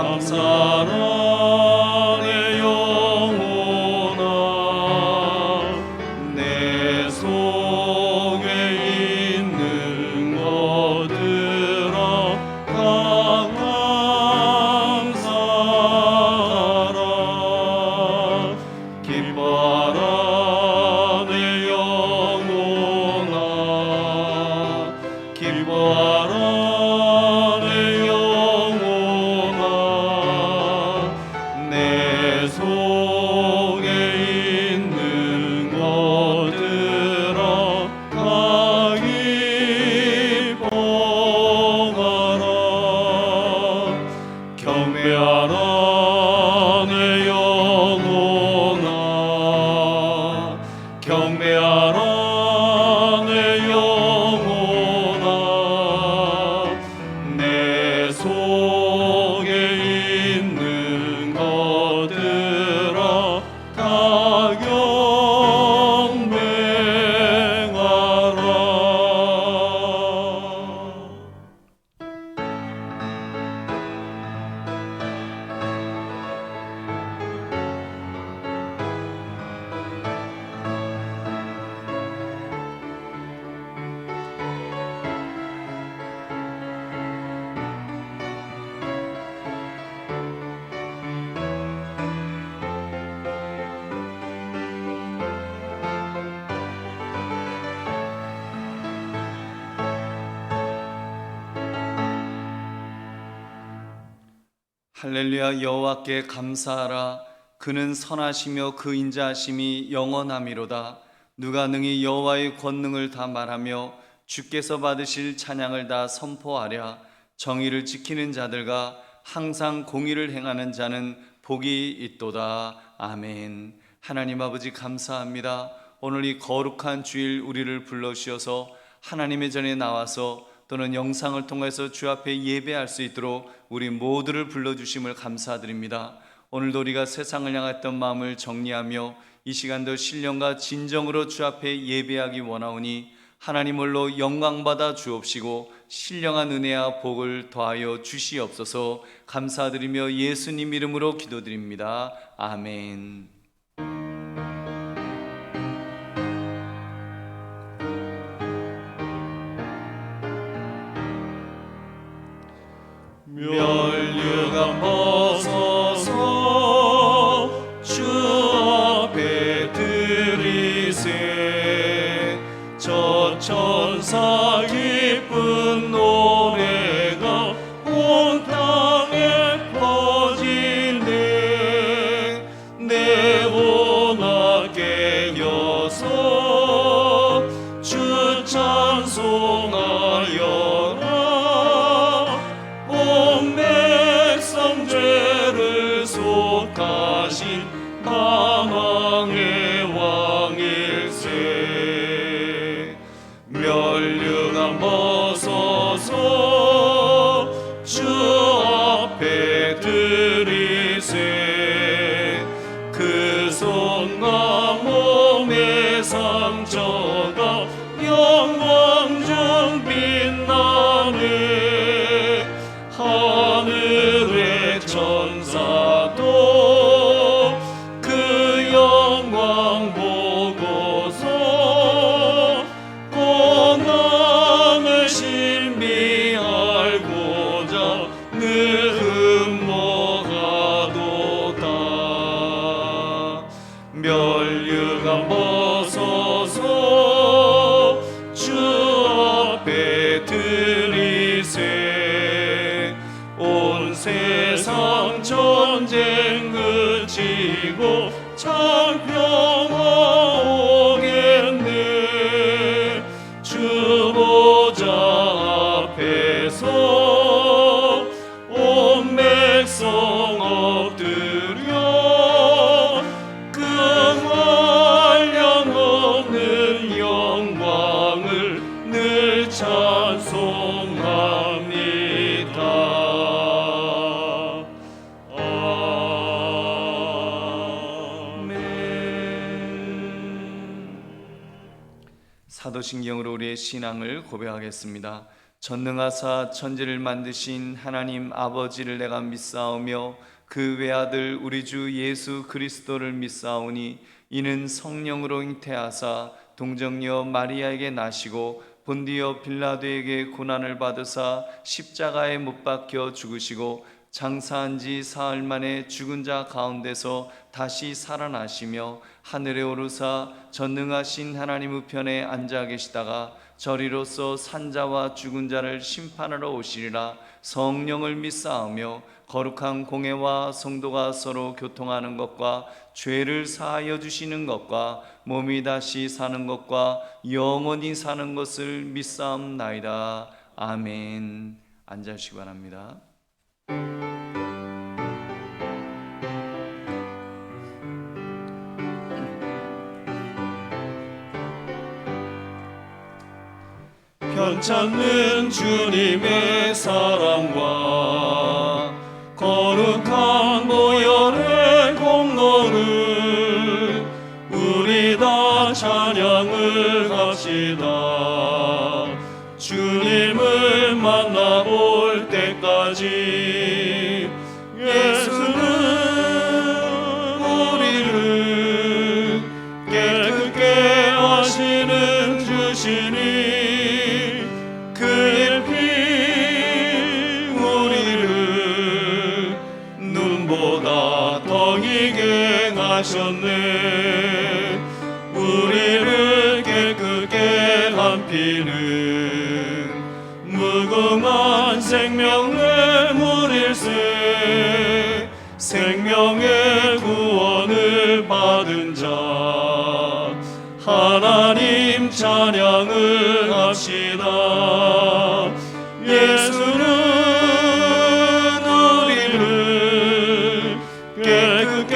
감사라 내 영혼아 내 속에 있는 것들아 다 감사하라 기뻐하라 내 영혼아 기뻐하라 내 영혼아 내 속에 있는 것들아 다 기뻐하라 경배하라 내 영혼아 경배하라 내 영혼아 내 속에 있는 것들아 다 경배하라. 할렐루야. 여호와께 감사하라. 그는 선하시며 그 인자하심이 영원하미로다. 누가 능히 여호와의 권능을 다 말하며 주께서 받으실 찬양을 다 선포하랴. 정의를 지키는 자들과 항상 공의를 행하는 자는 복이 있도다. 아멘. 하나님 아버지 감사합니다. 오늘 이 거룩한 주일 우리를 불러주셔서 하나님의 전에 나와서 또는 영상을 통해서 주 앞에 예배할 수 있도록 우리 모두를 불러주심을 감사드립니다. 오늘도 우리가 세상을 향했던 마음을 정리하며 이 시간도 신령과 진정으로 주 앞에 예배하기 원하오니 하나님 홀로 영광받아 주옵시고 신령한 은혜와 복을 더하여 주시옵소서. 감사드리며 예수님 이름으로 기도드립니다. 아멘. 멸류관 벗어서 주 앞에 드리세 저 천사 기쁜 노래가 온 땅에 퍼지네 내 원하게 여서 주 찬송하여라 온 백성 죄를 속하신 만왕의 왕일세 멸류관 벗어서 주 앞에 드리세 그 손과 몸의 상처가 영광 중 빛나네 하늘의 천사도 그 영광 보고서 고난을 신비 알고자 늘 흠모하도다 멸류관 벗어서 주 앞에 드리세 온 세상 전쟁 그치고 참 평화 오겠네 주 보좌 앞에서 온 백성 엎드려 그 한량없는 영광을 늘 찬송합니다. 사도신경으로 우리의 신앙을 고백하겠습니다. 전능하사 천지를 만드신 하나님 아버지를 내가 믿사오며 그 외아들 우리 주 예수 그리스도를 믿사오니 이는 성령으로 잉태하사 동정녀 마리아에게 나시고 본디오 빌라도에게 고난을 받으사 십자가에 못 박혀 죽으시고 장사한 지 사흘 만에 죽은 자 가운데서 다시 살아나시며 하늘에 오르사 전능하신 하나님 우편에 앉아 계시다가 저리로서 산자와 죽은 자를 심판하러 오시리라. 성령을 믿사오며 거룩한 공회와 성도가 서로 교통하는 것과 죄를 사하여 주시는 것과 몸이 다시 사는 것과 영원히 사는 것을 믿사옵나이다. 아멘. 앉으시기 바랍니다. 편찮는 주님의 사랑과 거룩한 보혈의 공로를 우리 다 찬양을 합시다. 주님을 만나볼 때까지 예수는 우리를 깨끗게 하시는 주시니 그의 피 우리를 눈보다 더 희게 하셨네. 우리를 깨끗게 한 피는 무궁한 생명의 물일세. 생명의 구원을 받은 자 하나님 찬양을 합시다. 예수는 우리를 깨끗게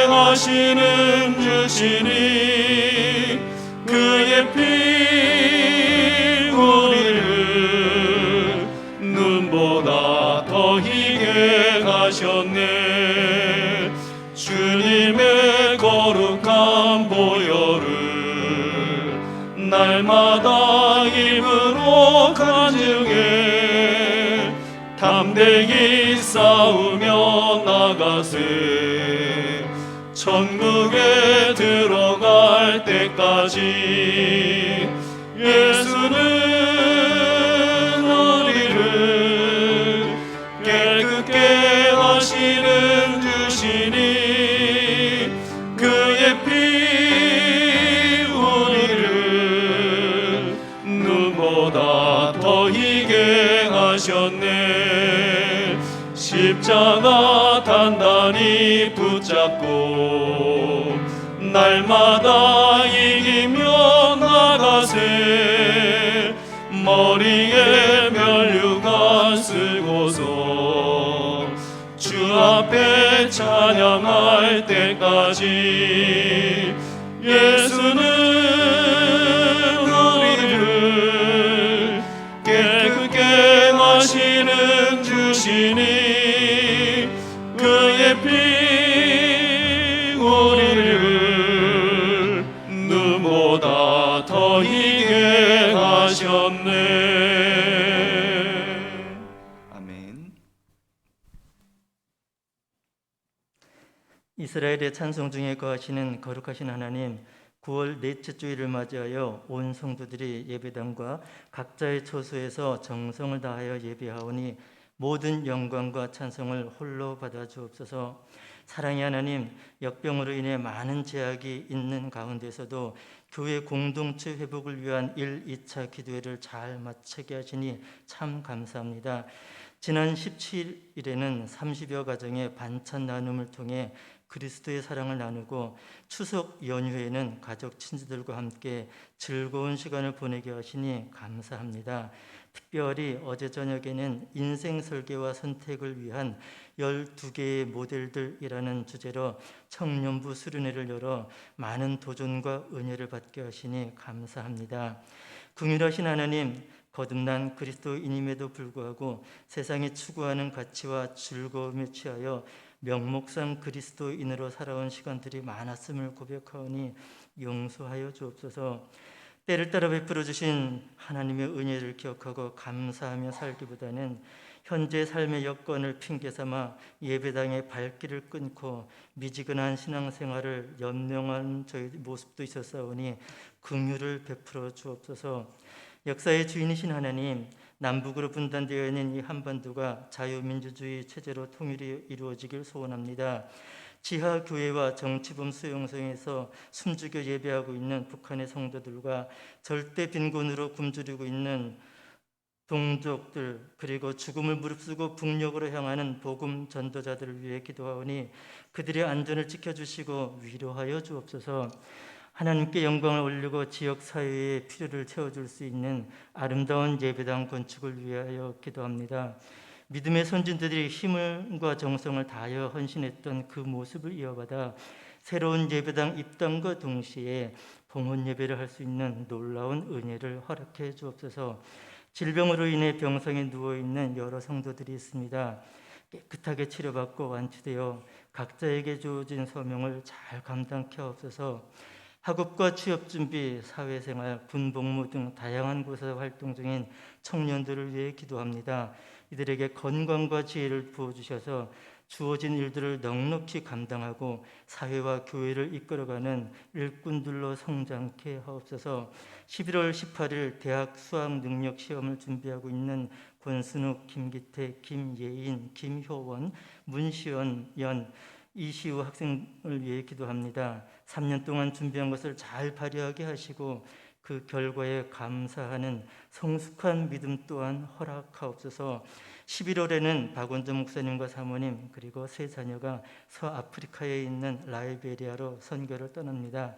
하시는 주시니 그의 피 우리를 눈보다 더 희게 하셨네. 주님의 거룩한 보혈을 날마다 입으로 간증해 담대히 싸우며 나가세. 천국에 들어갈 때까지 예수는 우리를 깨끗게 하시는 주시니 그의 피 우리를 눈보다 더 희게 하셨네. 십자가 단단히 붙잡고 날마다 이기며 나가세. 머리에 면류관 쓰고서 주 앞에 찬양할 때까지 예수는 우리를 깨끗게 하시는 주시니 그의 피 우리를 눈보다 더 희게 하셨네. 아멘. 이스라엘의 찬송 중에 거하시는 거룩하신 하나님, 9월 넷째 주일을 맞이하여 온 성도들이 예배당과 각자의 처소에서 정성을 다하여 예배하오니 모든 영광과 찬송을 홀로 받아 주옵소서. 사랑의 하나님, 역병으로 인해 많은 제약이 있는 가운데서도 교회 공동체 회복을 위한 1, 2차 기도회를 잘 마치게 하시니 참 감사합니다. 지난 17일에는 30여 가정의 반찬 나눔을 통해 그리스도의 사랑을 나누고 추석 연휴에는 가족 친지들과 함께 즐거운 시간을 보내게 하시니 감사합니다. 특별히 어제 저녁에는 인생 설계와 선택을 위한 12개의 모델들이라는 주제로 청년부 수련회를 열어 많은 도전과 은혜를 받게 하시니 감사합니다. 긍휼하신 하나님, 거듭난 그리스도인임에도 불구하고 세상이 추구하는 가치와 즐거움에 취하여 명목상 그리스도인으로 살아온 시간들이 많았음을 고백하오니 용서하여 주옵소서. 때를 따라 베풀어 주신 하나님의 은혜를 기억하고 감사하며 살기보다는 현재 삶의 여건을 핑계 삼아 예배당의 발길을 끊고 미지근한 신앙생활을 연명한 저희 모습도 있었사오니 긍휼을 베풀어 주옵소서. 역사의 주인이신 하나님, 남북으로 분단되어 있는 이 한반도가 자유민주주의 체제로 통일이 이루어지길 소원합니다. 지하 교회와 정치범 수용소에서 숨죽여 예배하고 있는 북한의 성도들과 절대 빈곤으로 굶주리고 있는 동족들, 그리고 죽음을 무릅쓰고 북녘으로 향하는 복음 전도자들을 위해 기도하오니 그들의 안전을 지켜주시고 위로하여 주옵소서. 하나님께 영광을 올리고 지역 사회의 필요를 채워줄 수 있는 아름다운 예배당 건축을 위하여 기도합니다. 믿음의 선진들이 힘과 정성을 다하여 헌신했던 그 모습을 이어받아 새로운 예배당 입당과 동시에 봉헌 예배를 할 수 있는 놀라운 은혜를 허락해 주옵소서. 질병으로 인해 병상에 누워있는 여러 성도들이 있습니다. 깨끗하게 치료받고 완치되어 각자에게 주어진 소명을 잘 감당케 하옵소서. 학업과 취업 준비, 사회생활, 군복무 등 다양한 곳에서 활동 중인 청년들을 위해 기도합니다. 이들에게 건강과 지혜를 부어주셔서 주어진 일들을 넉넉히 감당하고 사회와 교회를 이끌어가는 일꾼들로 성장케 하옵소서. 11월 18일 대학 수학 능력 시험을 준비하고 있는 권순욱, 김기태, 김예인, 김효원, 문시원, 이시우 학생을 위해 기도합니다. 3년 동안 준비한 것을 잘 발휘하게 하시고 그 결과에 감사하는 성숙한 믿음 또한 허락하옵소서. 11월에는 박원전 목사님과 사모님 그리고 세 자녀가 서아프리카에 있는 라이베리아로 선교를 떠납니다.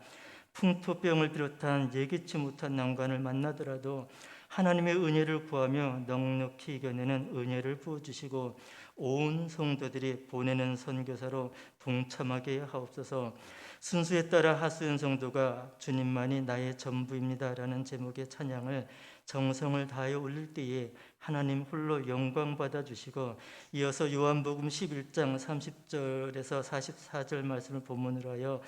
풍토병을 비롯한 예기치 못한 난관을 만나더라도 하나님의 은혜를 구하며 넉넉히 이겨내는 은혜를 부어주시고 온 성도들이 보내는 선교사로 동참하게 하옵소서. 순수에 따라 하수연 성도가 주님만이 나의 전부입니다 라는 제목의 찬양을 정성을 다하여 올릴 때에 하나님 홀로 영광 받아 주시고, 이어서 요한복음 11장 30절에서 44절 말씀을 본문으로 하여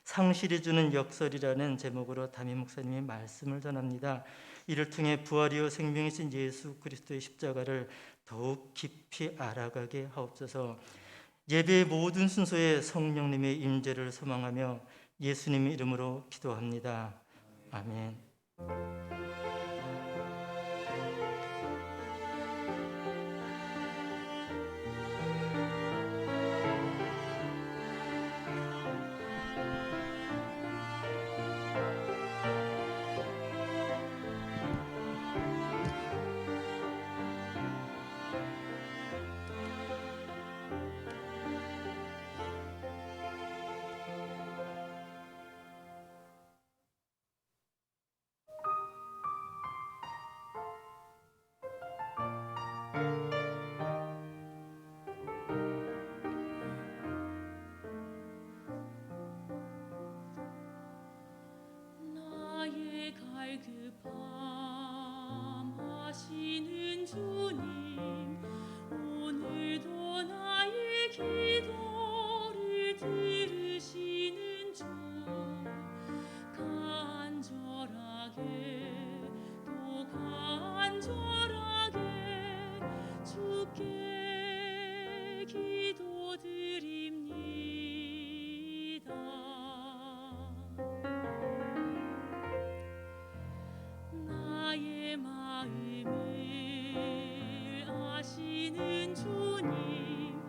상실이 주는 역설이라는 제목으로 담임 목사님의 말씀을 전합니다. 이를 통해 부활이요 생명이신 예수 그리스도의 십자가를 더욱 깊이 알아가게 하옵소서. 예배의 모든 순서에 성령님의 임재를 소망하며 예수님의 이름으로 기도합니다. 아멘. 나의 갈급함 하시는 주님, 오늘도 나의 기도를 들으시는 주, 간절하게 또 간절하게 주께 기도드립니다. 나의 마음을 아시는 주님,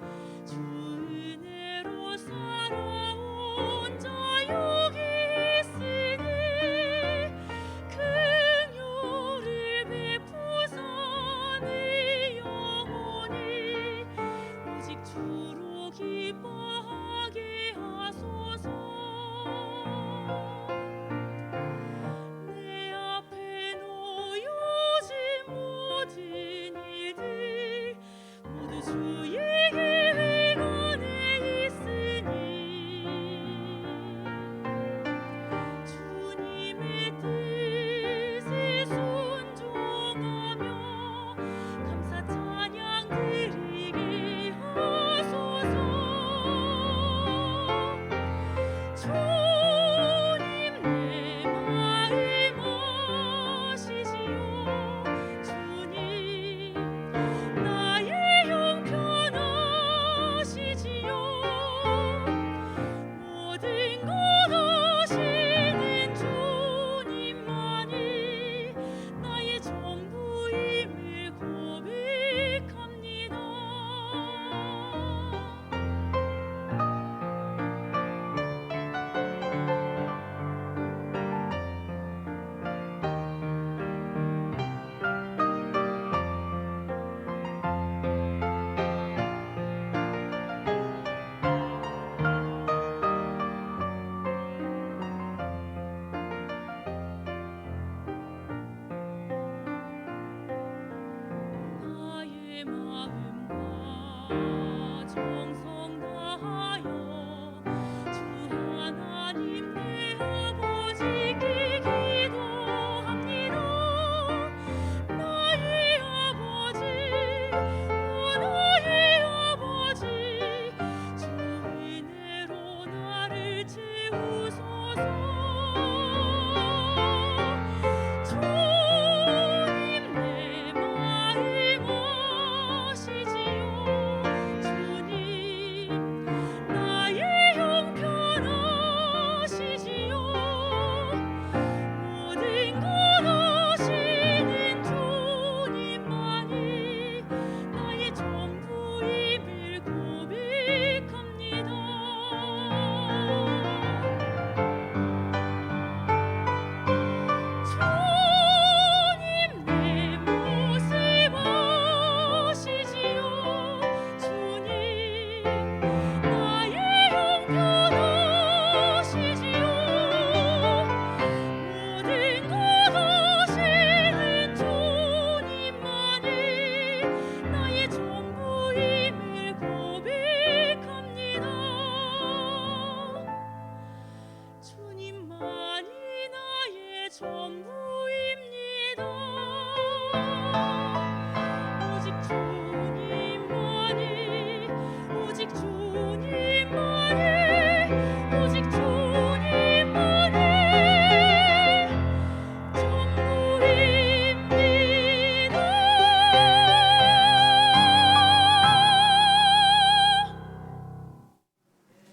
주 은혜로 살아온 자 여기 있으니 긍휼을 베푸사 내 영혼이 오직 주로 기뻐하게 하소서. 내 앞에 놓여진 모든 일들 모두 주의 계획 안에 있으니 주님의 뜻에 순종하며 감사 찬양 드리게 하소서.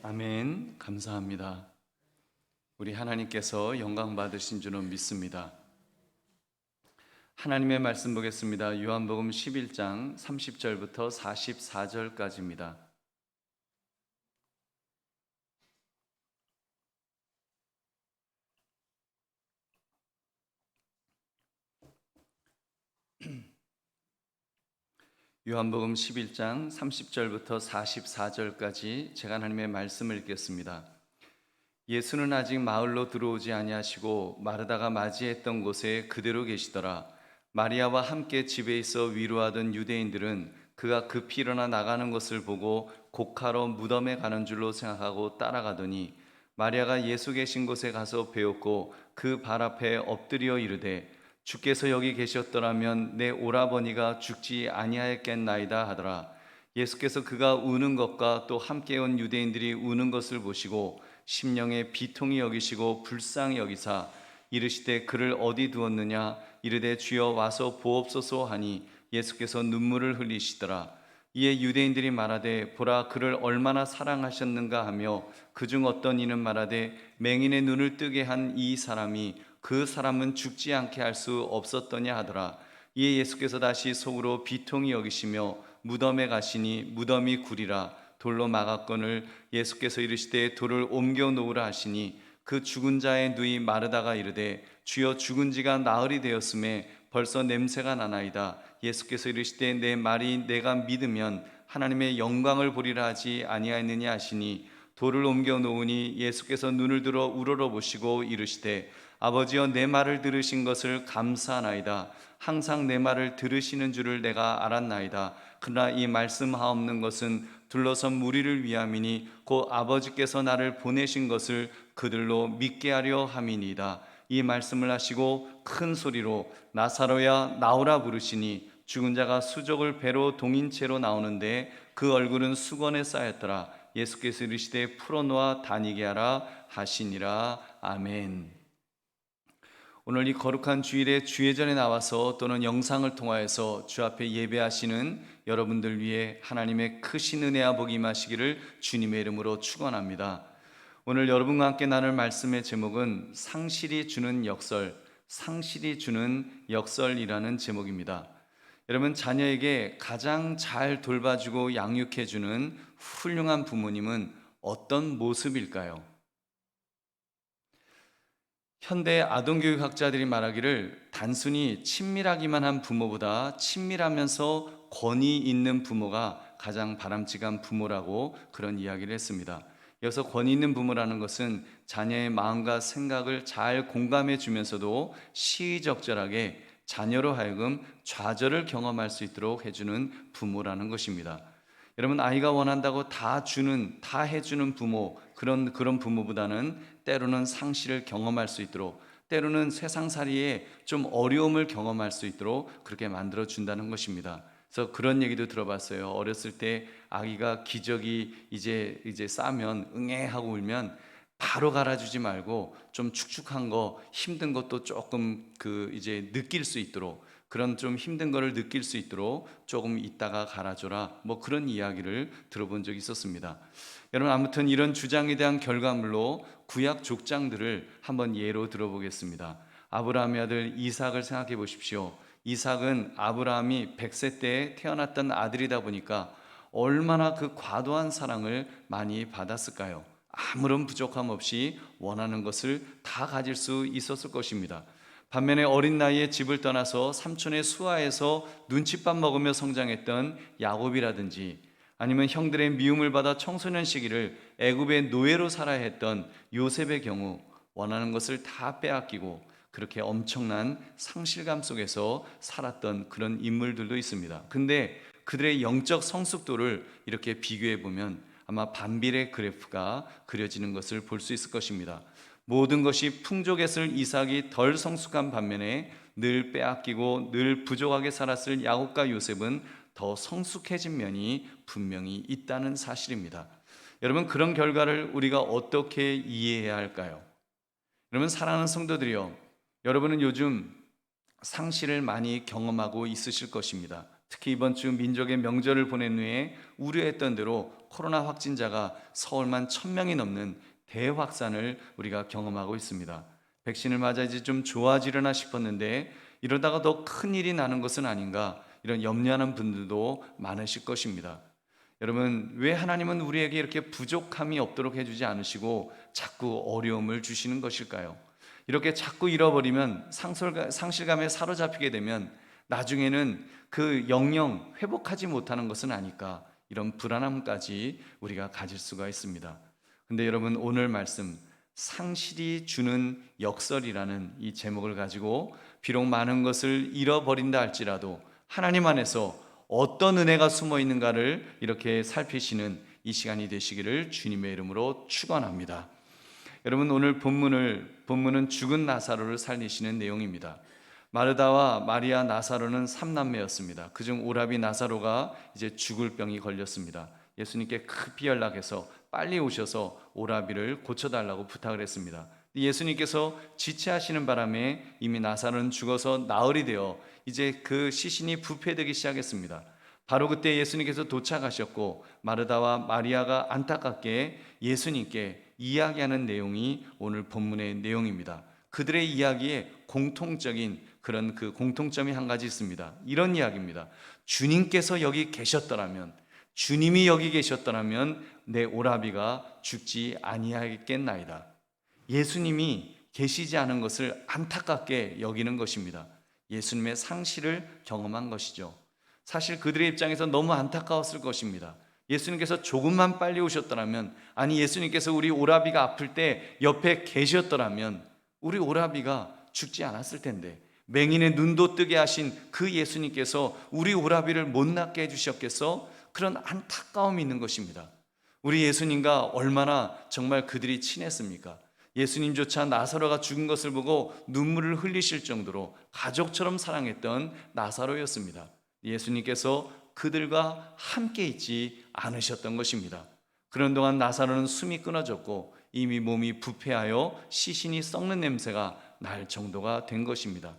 아멘. 감사합니다. 우리 하나님께서 영광 받으신 줄은 믿습니다. 하나님의 말씀 보겠습니다. 요한복음 11장 30절부터 44절까지입니다. 요한복음 11장 30절부터 44절까지 제가 하나님의 말씀을 읽겠습니다. 예수는 아직 마을로 들어오지 아니하시고 마르다가 맞이했던 곳에 그대로 계시더라. 마리아와 함께 집에 있어 위로하던 유대인들은 그가 급히 일어나 나가는 것을 보고 곡하러 무덤에 가는 줄로 생각하고 따라가더니 마리아가 예수 계신 곳에 가서 배웠고 그 발 앞에 엎드려 이르되 주께서 여기 계셨더라면 내 오라버니가 죽지 아니하였겠나이다 하더라. 예수께서 그가 우는 것과 또 함께 온 유대인들이 우는 것을 보시고 심령에 비통히 여기시고 불쌍히 여기사 이르시되 그를 어디 두었느냐 이르되 주여 와서 보옵소서 하니 예수께서 눈물을 흘리시더라. 이에 유대인들이 말하되 보라 그를 얼마나 사랑하셨는가 하며 그중 어떤 이는 말하되 맹인의 눈을 뜨게 한 이 사람이 그 사람은 죽지 않게 할 수 없었더냐 하더라. 이에 예수께서 다시 속으로 비통히 여기시며 무덤에 가시니 무덤이 구리라 돌로 막았거늘 예수께서 이르시되 돌을 옮겨 놓으라 하시니 그 죽은 자의 누이 마르다가 이르되 주여 죽은 지가 나흘이 되었음에 벌써 냄새가 나나이다. 예수께서 이르시되 내 말이 내가 믿으면 하나님의 영광을 보리라 하지 아니하였느냐 하시니 돌을 옮겨 놓으니 예수께서 눈을 들어 우러러 보시고 이르시되 아버지여 내 말을 들으신 것을 감사하나이다. 항상 내 말을 들으시는 줄을 내가 알았나이다. 그러나 이 말씀하옵는 것은 둘러선 무리를 위함이니 곧 아버지께서 나를 보내신 것을 그들로 믿게 하려 함이니이다. 이 말씀을 하시고 큰 소리로 나사로야 나오라 부르시니 죽은 자가 수족을 배로 동인 채로 나오는데 그 얼굴은 수건에 쌓였더라. 예수께서 이르시되 풀어놓아 다니게 하라 하시니라. 아멘. 오늘 이 거룩한 주일에 주예전에 나와서 또는 영상을 통하여서 주 앞에 예배하시는 여러분들 위해 하나님의 크신 은혜와 복이 임하시기를 주님의 이름으로 축원합니다. 오늘 여러분과 함께 나눌 말씀의 제목은 상실이 주는 역설, 상실이 주는 역설이라는 제목입니다. 여러분, 자녀에게 가장 잘 돌봐주고 양육해주는 훌륭한 부모님은 어떤 모습일까요? 현대 아동교육학자들이 말하기를 단순히 친밀하기만 한 부모보다 친밀하면서 권위 있는 부모가 가장 바람직한 부모라고 그런 이야기를 했습니다. 여기서 권위 있는 부모라는 것은 자녀의 마음과 생각을 잘 공감해 주면서도 시의적절하게 자녀로 하여금 좌절을 경험할 수 있도록 해주는 부모라는 것입니다. 여러분, 아이가 원한다고 다 해주는 부모, 그런 부모보다는 때로는 상실을 경험할 수 있도록, 때로는 세상살이에 좀 어려움을 경험할 수 있도록 그렇게 만들어 준다는 것입니다. 그래서 그런 얘기도 들어봤어요. 어렸을 때 아기가 기저귀 이제 싸면 응애 하고 울면 바로 갈아주지 말고 좀 축축한 거, 힘든 것도 조금 이제 느낄 수 있도록, 그런 좀 힘든 거를 느낄 수 있도록 조금 있다가 갈아줘라, 뭐 그런 이야기를 들어본 적이 있었습니다. 여러분, 아무튼 이런 주장에 대한 결과물로 구약 족장들을 한번 예로 들어보겠습니다. 아브라함의 아들 이삭을 생각해 보십시오. 이삭은 아브라함이 100세 때에 태어났던 아들이다 보니까 얼마나 그 과도한 사랑을 많이 받았을까요? 아무런 부족함 없이 원하는 것을 다 가질 수 있었을 것입니다. 반면에 어린 나이에 집을 떠나서 삼촌의 수하에서 눈칫밥 먹으며 성장했던 야곱이라든지, 아니면 형들의 미움을 받아 청소년 시기를 애굽의 노예로 살아야 했던 요셉의 경우 원하는 것을 다 빼앗기고 그렇게 엄청난 상실감 속에서 살았던 그런 인물들도 있습니다. 근데 그들의 영적 성숙도를 이렇게 비교해 보면 아마 반비례 그래프가 그려지는 것을 볼 수 있을 것입니다. 모든 것이 풍족했을 이삭이 덜 성숙한 반면에 늘 빼앗기고 늘 부족하게 살았을 야곱과 요셉은 더 성숙해진 면이 분명히 있다는 사실입니다. 여러분, 그런 결과를 우리가 어떻게 이해해야 할까요? 여러분, 사랑하는 성도들이요, 여러분은 요즘 상실을 많이 경험하고 있으실 것입니다. 특히 이번 주 민족의 명절을 보낸 후에 우려했던 대로 코로나 확진자가 서울만 1,000명이 넘는 대확산을 우리가 경험하고 있습니다. 백신을 맞아 이제 좀 좋아지려나 싶었는데 이러다가 더 큰일이 나는 것은 아닌가, 이런 염려하는 분들도 많으실 것입니다. 여러분, 왜 하나님은 우리에게 이렇게 부족함이 없도록 해주지 않으시고 자꾸 어려움을 주시는 것일까요? 이렇게 자꾸 잃어버리면, 상실감에 사로잡히게 되면 나중에는 그 영영 회복하지 못하는 것은 아닐까, 이런 불안함까지 우리가 가질 수가 있습니다. 근데 여러분, 오늘 말씀 상실이 주는 역설이라는 이 제목을 가지고 비록 많은 것을 잃어버린다 할지라도 하나님 안에서 어떤 은혜가 숨어 있는가를 이렇게 살피시는 이 시간이 되시기를 주님의 이름으로 축원합니다. 여러분, 오늘 본문은 죽은 나사로를 살리시는 내용입니다. 마르다와 마리아, 나사로는 3남매였습니다. 그중 오라비 나사로가 이제 죽을 병이 걸렸습니다. 예수님께 급히 연락해서 빨리 오셔서 오라비를 고쳐달라고 부탁을 했습니다. 예수님께서 지체하시는 바람에 이미 나사로는 죽어서 나흘이 되어 이제 그 시신이 부패되기 시작했습니다. 바로 그때 예수님께서 도착하셨고 마르다와 마리아가 안타깝게 예수님께 이야기하는 내용이 오늘 본문의 내용입니다. 그들의 이야기에 공통적인 그런 그 공통점이 한 가지 있습니다. 이런 이야기입니다. 주님께서 여기 계셨더라면, 주님이 여기 계셨더라면 내 오라비가 죽지 아니하겠나이다. 예수님이 계시지 않은 것을 안타깝게 여기는 것입니다. 예수님의 상실을 경험한 것이죠. 사실 그들의 입장에서 너무 안타까웠을 것입니다. 예수님께서 조금만 빨리 오셨더라면, 아니 예수님께서 우리 오라비가 아플 때 옆에 계셨더라면 우리 오라비가 죽지 않았을 텐데, 맹인의 눈도 뜨게 하신 그 예수님께서 우리 오라비를 못 낫게 해주셨겠어? 그런 안타까움이 있는 것입니다. 우리 예수님과 얼마나 정말 그들이 친했습니까? 예수님조차 나사로가 죽은 것을 보고 눈물을 흘리실 정도로 가족처럼 사랑했던 나사로였습니다. 예수님께서 그들과 함께 있지 않으셨던 것입니다. 그런 동안 나사로는 숨이 끊어졌고 이미 몸이 부패하여 시신이 썩는 냄새가 날 정도가 된 것입니다.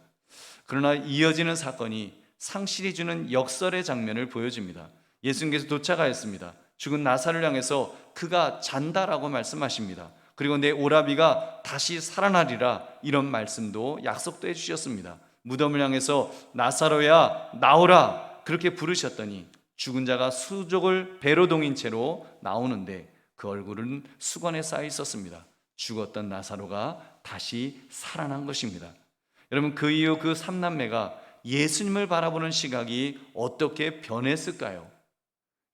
그러나 이어지는 사건이 상실이 주는 역설의 장면을 보여줍니다. 예수님께서 도착하였습니다. 죽은 나사로를 향해서 그가 잔다라고 말씀하십니다. 그리고 내 오라비가 다시 살아나리라, 이런 말씀도 약속도 해주셨습니다. 무덤을 향해서 나사로야 나오라 그렇게 부르셨더니 죽은 자가 수족을 배로 동인 채로 나오는데 그 얼굴은 수건에 쌓여 있었습니다. 죽었던 나사로가 다시 살아난 것입니다. 여러분, 그 이후 그 3남매가 예수님을 바라보는 시각이 어떻게 변했을까요?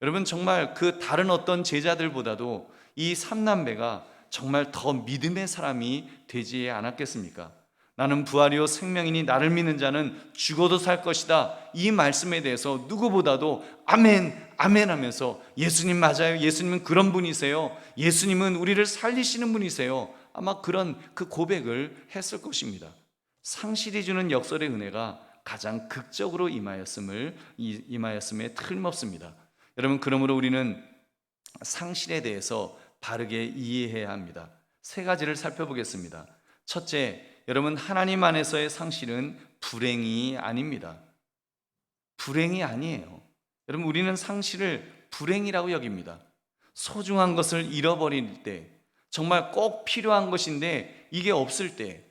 여러분, 정말 그 다른 어떤 제자들보다도 이 3남매가 정말 더 믿음의 사람이 되지 않았겠습니까? 나는 부활이요 생명이니 나를 믿는 자는 죽어도 살 것이다, 이 말씀에 대해서 누구보다도 아멘 아멘 하면서 예수님 맞아요, 예수님은 그런 분이세요, 예수님은 우리를 살리시는 분이세요, 아마 그런 그 고백을 했을 것입니다. 상실이 주는 역설의 은혜가 가장 극적으로 임하였음에 틀림없습니다. 여러분, 그러므로 우리는 상실에 대해서 바르게 이해해야 합니다. 세 가지를 살펴보겠습니다. 첫째, 여러분, 하나님 안에서의 상실은 불행이 아닙니다. 불행이 아니에요. 여러분, 우리는 상실을 불행이라고 여깁니다. 소중한 것을 잃어버릴 때, 정말 꼭 필요한 것인데 이게 없을 때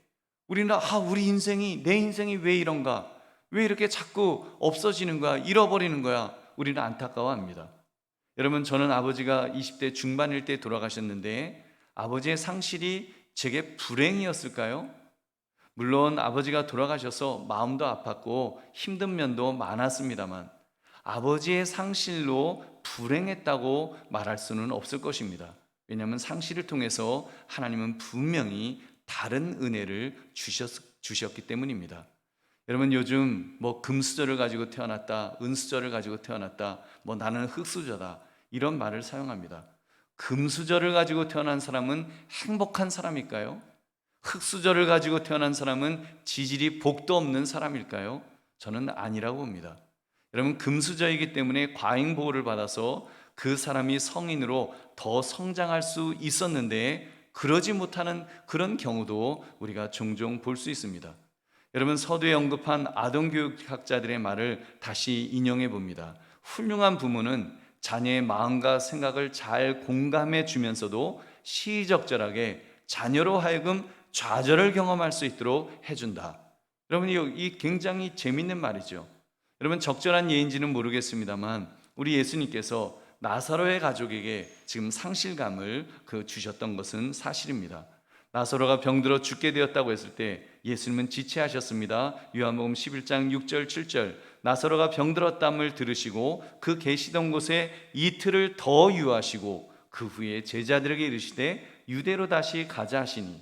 우리는 우리 인생이, 내 인생이 왜 이런가, 왜 이렇게 자꾸 없어지는 거야, 잃어버리는 거야, 우리는 안타까워합니다. 여러분, 저는 아버지가 20대 중반일 때 돌아가셨는데 아버지의 상실이 제게 불행이었을까요? 물론 아버지가 돌아가셔서 마음도 아팠고 힘든 면도 많았습니다만 아버지의 상실로 불행했다고 말할 수는 없을 것입니다. 왜냐하면 상실을 통해서 하나님은 분명히 다른 은혜를 주셨기 때문입니다. 여러분, 요즘 금수저를 가지고 태어났다, 은수저를 가지고 태어났다, 나는 흙수저다, 이런 말을 사용합니다. 금수저를 가지고 태어난 사람은 행복한 사람일까요? 흙수저를 가지고 태어난 사람은 지질이 복도 없는 사람일까요? 저는 아니라고 봅니다. 여러분, 금수저이기 때문에 과잉 보호를 받아서 그 사람이 성인으로 더 성장할 수 있었는데 그러지 못하는 그런 경우도 우리가 종종 볼 수 있습니다. 여러분, 서두에 언급한 아동교육학자들의 말을 다시 인용해 봅니다. 훌륭한 부모는 자녀의 마음과 생각을 잘 공감해 주면서도 시의적절하게 자녀로 하여금 좌절을 경험할 수 있도록 해준다. 여러분, 이 굉장히 재밌는 말이죠. 여러분, 적절한 예인지는 모르겠습니다만 우리 예수님께서 나사로의 가족에게 지금 상실감을 주셨던 것은 사실입니다. 나사로가 병들어 죽게 되었다고 했을 때 예수님은 지체하셨습니다. 요한복음 11장 6절 7절, 나사로가 병들었담을 들으시고 그 계시던 곳에 이틀을 더 유하시고 그 후에 제자들에게 이르시되 유대로 다시 가자 하시니,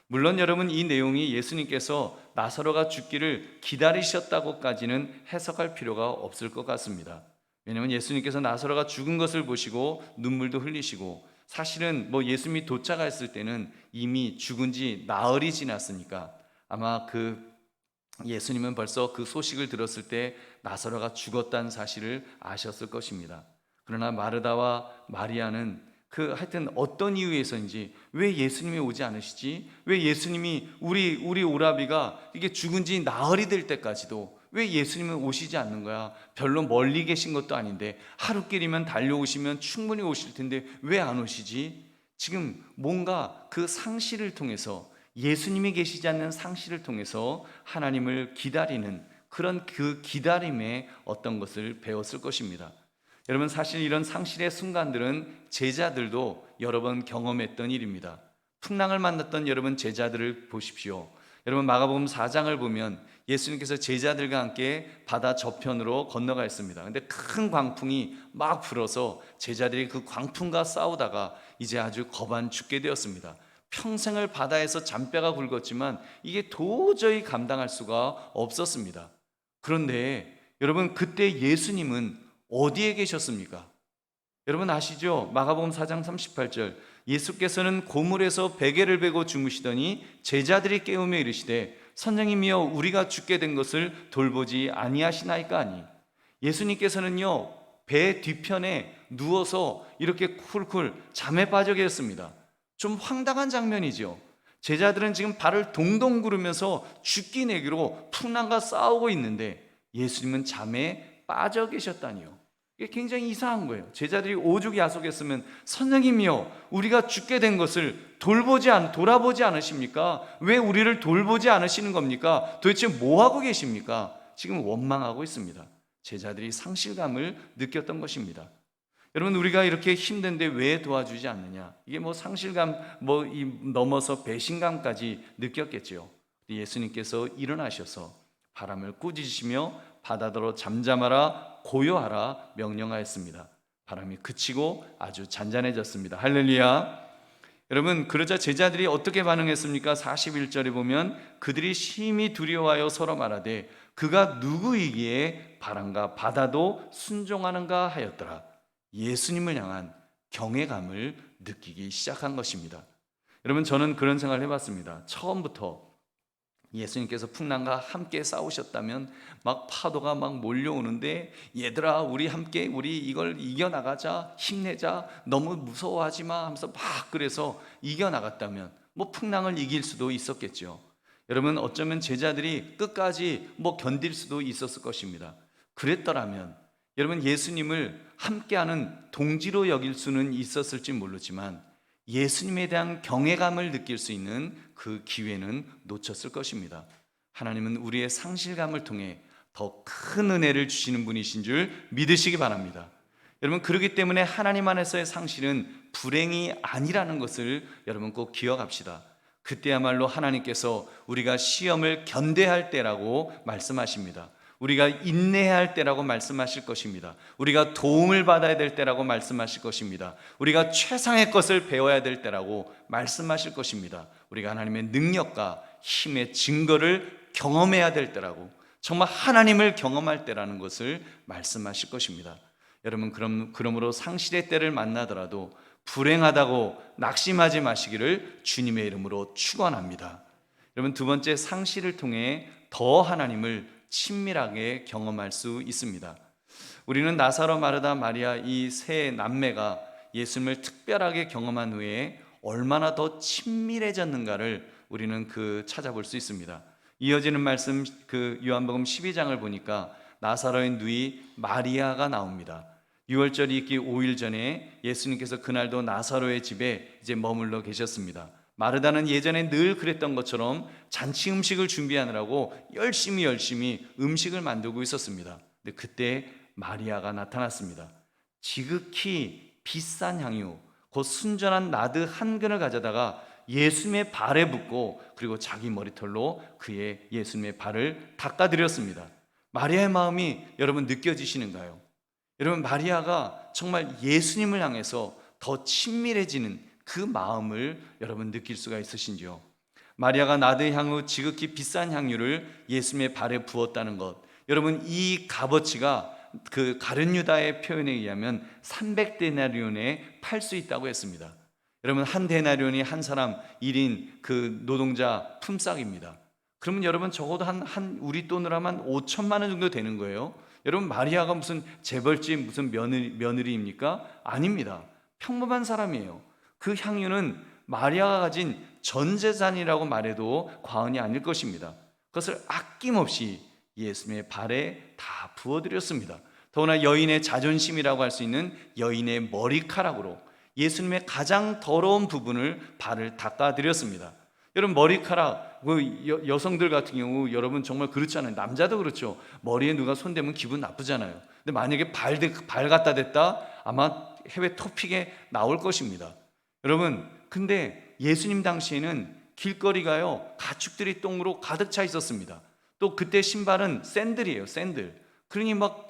물론 여러분, 이 내용이 예수님께서 나사로가 죽기를 기다리셨다고까지는 해석할 필요가 없을 것 같습니다. 왜냐하면 예수님께서 나사로가 죽은 것을 보시고 눈물도 흘리시고, 사실은 예수님이 도착했을 때는 이미 죽은 지 나흘이 지났으니까 아마 예수님은 벌써 그 소식을 들었을 때 나사로가 죽었다는 사실을 아셨을 것입니다. 그러나 마르다와 마리아는 하여튼 어떤 이유에서인지 왜 예수님이 오지 않으시지? 왜 예수님이 우리 오라비가 이게 죽은 지 나흘이 될 때까지도 왜 예수님은 오시지 않는 거야? 별로 멀리 계신 것도 아닌데 하루길이면 달려오시면 충분히 오실 텐데 왜 안 오시지? 지금 뭔가 그 상실을 통해서, 예수님이 계시지 않는 상실을 통해서 하나님을 기다리는 그런 그 기다림의 어떤 것을 배웠을 것입니다. 여러분, 사실 이런 상실의 순간들은 제자들도 여러 번 경험했던 일입니다. 풍랑을 만났던 여러분 제자들을 보십시오. 여러분, 마가복음 4장을 보면 예수님께서 제자들과 함께 바다 저편으로 건너가 있습니다. 근데 큰 광풍이 막 불어서 제자들이 그 광풍과 싸우다가 이제 아주 거반 죽게 되었습니다. 평생을 바다에서 잔뼈가 굵었지만 이게 도저히 감당할 수가 없었습니다. 그런데 여러분, 그때 예수님은 어디에 계셨습니까? 여러분 아시죠? 마가복음 4장 38절, 예수께서는 고물에서 베개를 베고 주무시더니 제자들이 깨우며 이르시되 선생님이여, 우리가 죽게 된 것을 돌보지 아니하시나이까 하니, 예수님께서는요 배 뒤편에 누워서 이렇게 쿨쿨 잠에 빠져 계셨습니다. 좀 황당한 장면이죠. 제자들은 지금 발을 동동 구르면서 죽기 내기로 풍랑과 싸우고 있는데 예수님은 잠에 빠져 계셨다니요. 이게 굉장히 이상한 거예요. 제자들이 오죽야속했으면 선생님이요, 우리가 죽게 된 것을 돌아보지 않으십니까? 왜 우리를 돌보지 않으시는 겁니까? 도대체 뭐 하고 계십니까? 지금 원망하고 있습니다. 제자들이 상실감을 느꼈던 것입니다. 여러분, 우리가 이렇게 힘든데 왜 도와주지 않느냐? 이게 상실감 넘어서 배신감까지 느꼈겠죠. 예수님께서 일어나셔서 바람을 꾸짖으시며 바다더러 잠잠하라 고요하라 명령하였습니다. 바람이 그치고 아주 잔잔해졌습니다. 할렐루야. 여러분, 그러자 제자들이 어떻게 반응했습니까? 41절에 보면 그들이 심히 두려워하여 서로 말하되 그가 누구이기에 바람과 바다도 순종하는가 하였더라. 예수님을 향한 경외감을 느끼기 시작한 것입니다. 여러분, 저는 그런 생각을 해봤습니다. 처음부터 예수님께서 풍랑과 함께 싸우셨다면 막 파도가 막 몰려오는데 얘들아, 우리 함께 이걸 이겨나가자, 힘내자, 너무 무서워하지 마 하면서 막 그래서 이겨나갔다면 풍랑을 이길 수도 있었겠죠. 여러분, 어쩌면 제자들이 끝까지 견딜 수도 있었을 것입니다. 그랬더라면 여러분, 예수님을 함께하는 동지로 여길 수는 있었을지 모르지만 예수님에 대한 경외감을 느낄 수 있는 그 기회는 놓쳤을 것입니다. 하나님은 우리의 상실감을 통해 더 큰 은혜를 주시는 분이신 줄 믿으시기 바랍니다. 여러분, 그렇기 때문에 하나님 안에서의 상실은 불행이 아니라는 것을 여러분 꼭 기억합시다. 그때야말로 하나님께서 우리가 시험을 견뎌야 할 때라고 말씀하십니다. 우리가 인내해야 할 때라고 말씀하실 것입니다. 우리가 도움을 받아야 될 때라고 말씀하실 것입니다. 우리가 최상의 것을 배워야 될 때라고 말씀하실 것입니다. 우리가 하나님의 능력과 힘의 증거를 경험해야 될 때라고, 정말 하나님을 경험할 때라는 것을 말씀하실 것입니다. 여러분, 그러므로 상실의 때를 만나더라도 불행하다고 낙심하지 마시기를 주님의 이름으로 축원합니다. 여러분, 두 번째, 상실을 통해 더 하나님을 친밀하게 경험할 수 있습니다. 우리는 나사로, 마르다, 마리아 이 세 남매가 예수님을 특별하게 경험한 후에 얼마나 더 친밀해졌는가를 우리는 찾아볼 수 있습니다. 이어지는 말씀 그 요한복음 12장을 보니까 나사로의 누이 마리아가 나옵니다. 유월절이 있기 5일 전에 예수님께서 그날도 나사로의 집에 이제 머물러 계셨습니다. 마르다는 예전에 늘 그랬던 것처럼 잔치 음식을 준비하느라고 열심히 음식을 만들고 있었습니다. 근데 그때 마리아가 나타났습니다. 지극히 비싼 향유, 곧 순전한 나드 한 근을 가져다가 예수님의 발에 붓고 그리고 자기 머리털로 그의 예수님의 발을 닦아드렸습니다. 마리아의 마음이 여러분 느껴지시는가요? 여러분, 마리아가 정말 예수님을 향해서 더 친밀해지는 그 마음을 여러분 느낄 수가 있으신지요? 마리아가 나드 향후 지극히 비싼 향유를 예수님의 발에 부었다는 것, 여러분 이 값어치가 그 가룟 유다의 표현에 의하면 300데나리온에 팔 수 있다고 했습니다. 여러분, 한 데나리온이 한 사람 1인 그 노동자 품삯입니다. 그러면 여러분 적어도 우리 돈으로 하면 5천만 원 정도 되는 거예요. 여러분, 마리아가 무슨 재벌집 무슨 며느리입니까? 아닙니다. 평범한 사람이에요. 그 향유는 마리아가 가진 전 재산이라고 말해도 과언이 아닐 것입니다. 그것을 아낌없이 예수님의 발에 다 부어드렸습니다. 더구나 여인의 자존심이라고 할 수 있는 여인의 머리카락으로 예수님의 가장 더러운 부분을 발을 닦아드렸습니다. 여러분, 머리카락, 여성들 같은 경우 여러분 정말 그렇잖아요. 남자도 그렇죠. 머리에 누가 손대면 기분 나쁘잖아요. 근데 만약에 발 갖다 댔다 아마 해외 토픽에 나올 것입니다. 여러분, 근데 예수님 당시에는 길거리가요 가축들이 똥으로 가득 차 있었습니다. 또 그때 신발은 샌들이에요, 샌들. 그러니 막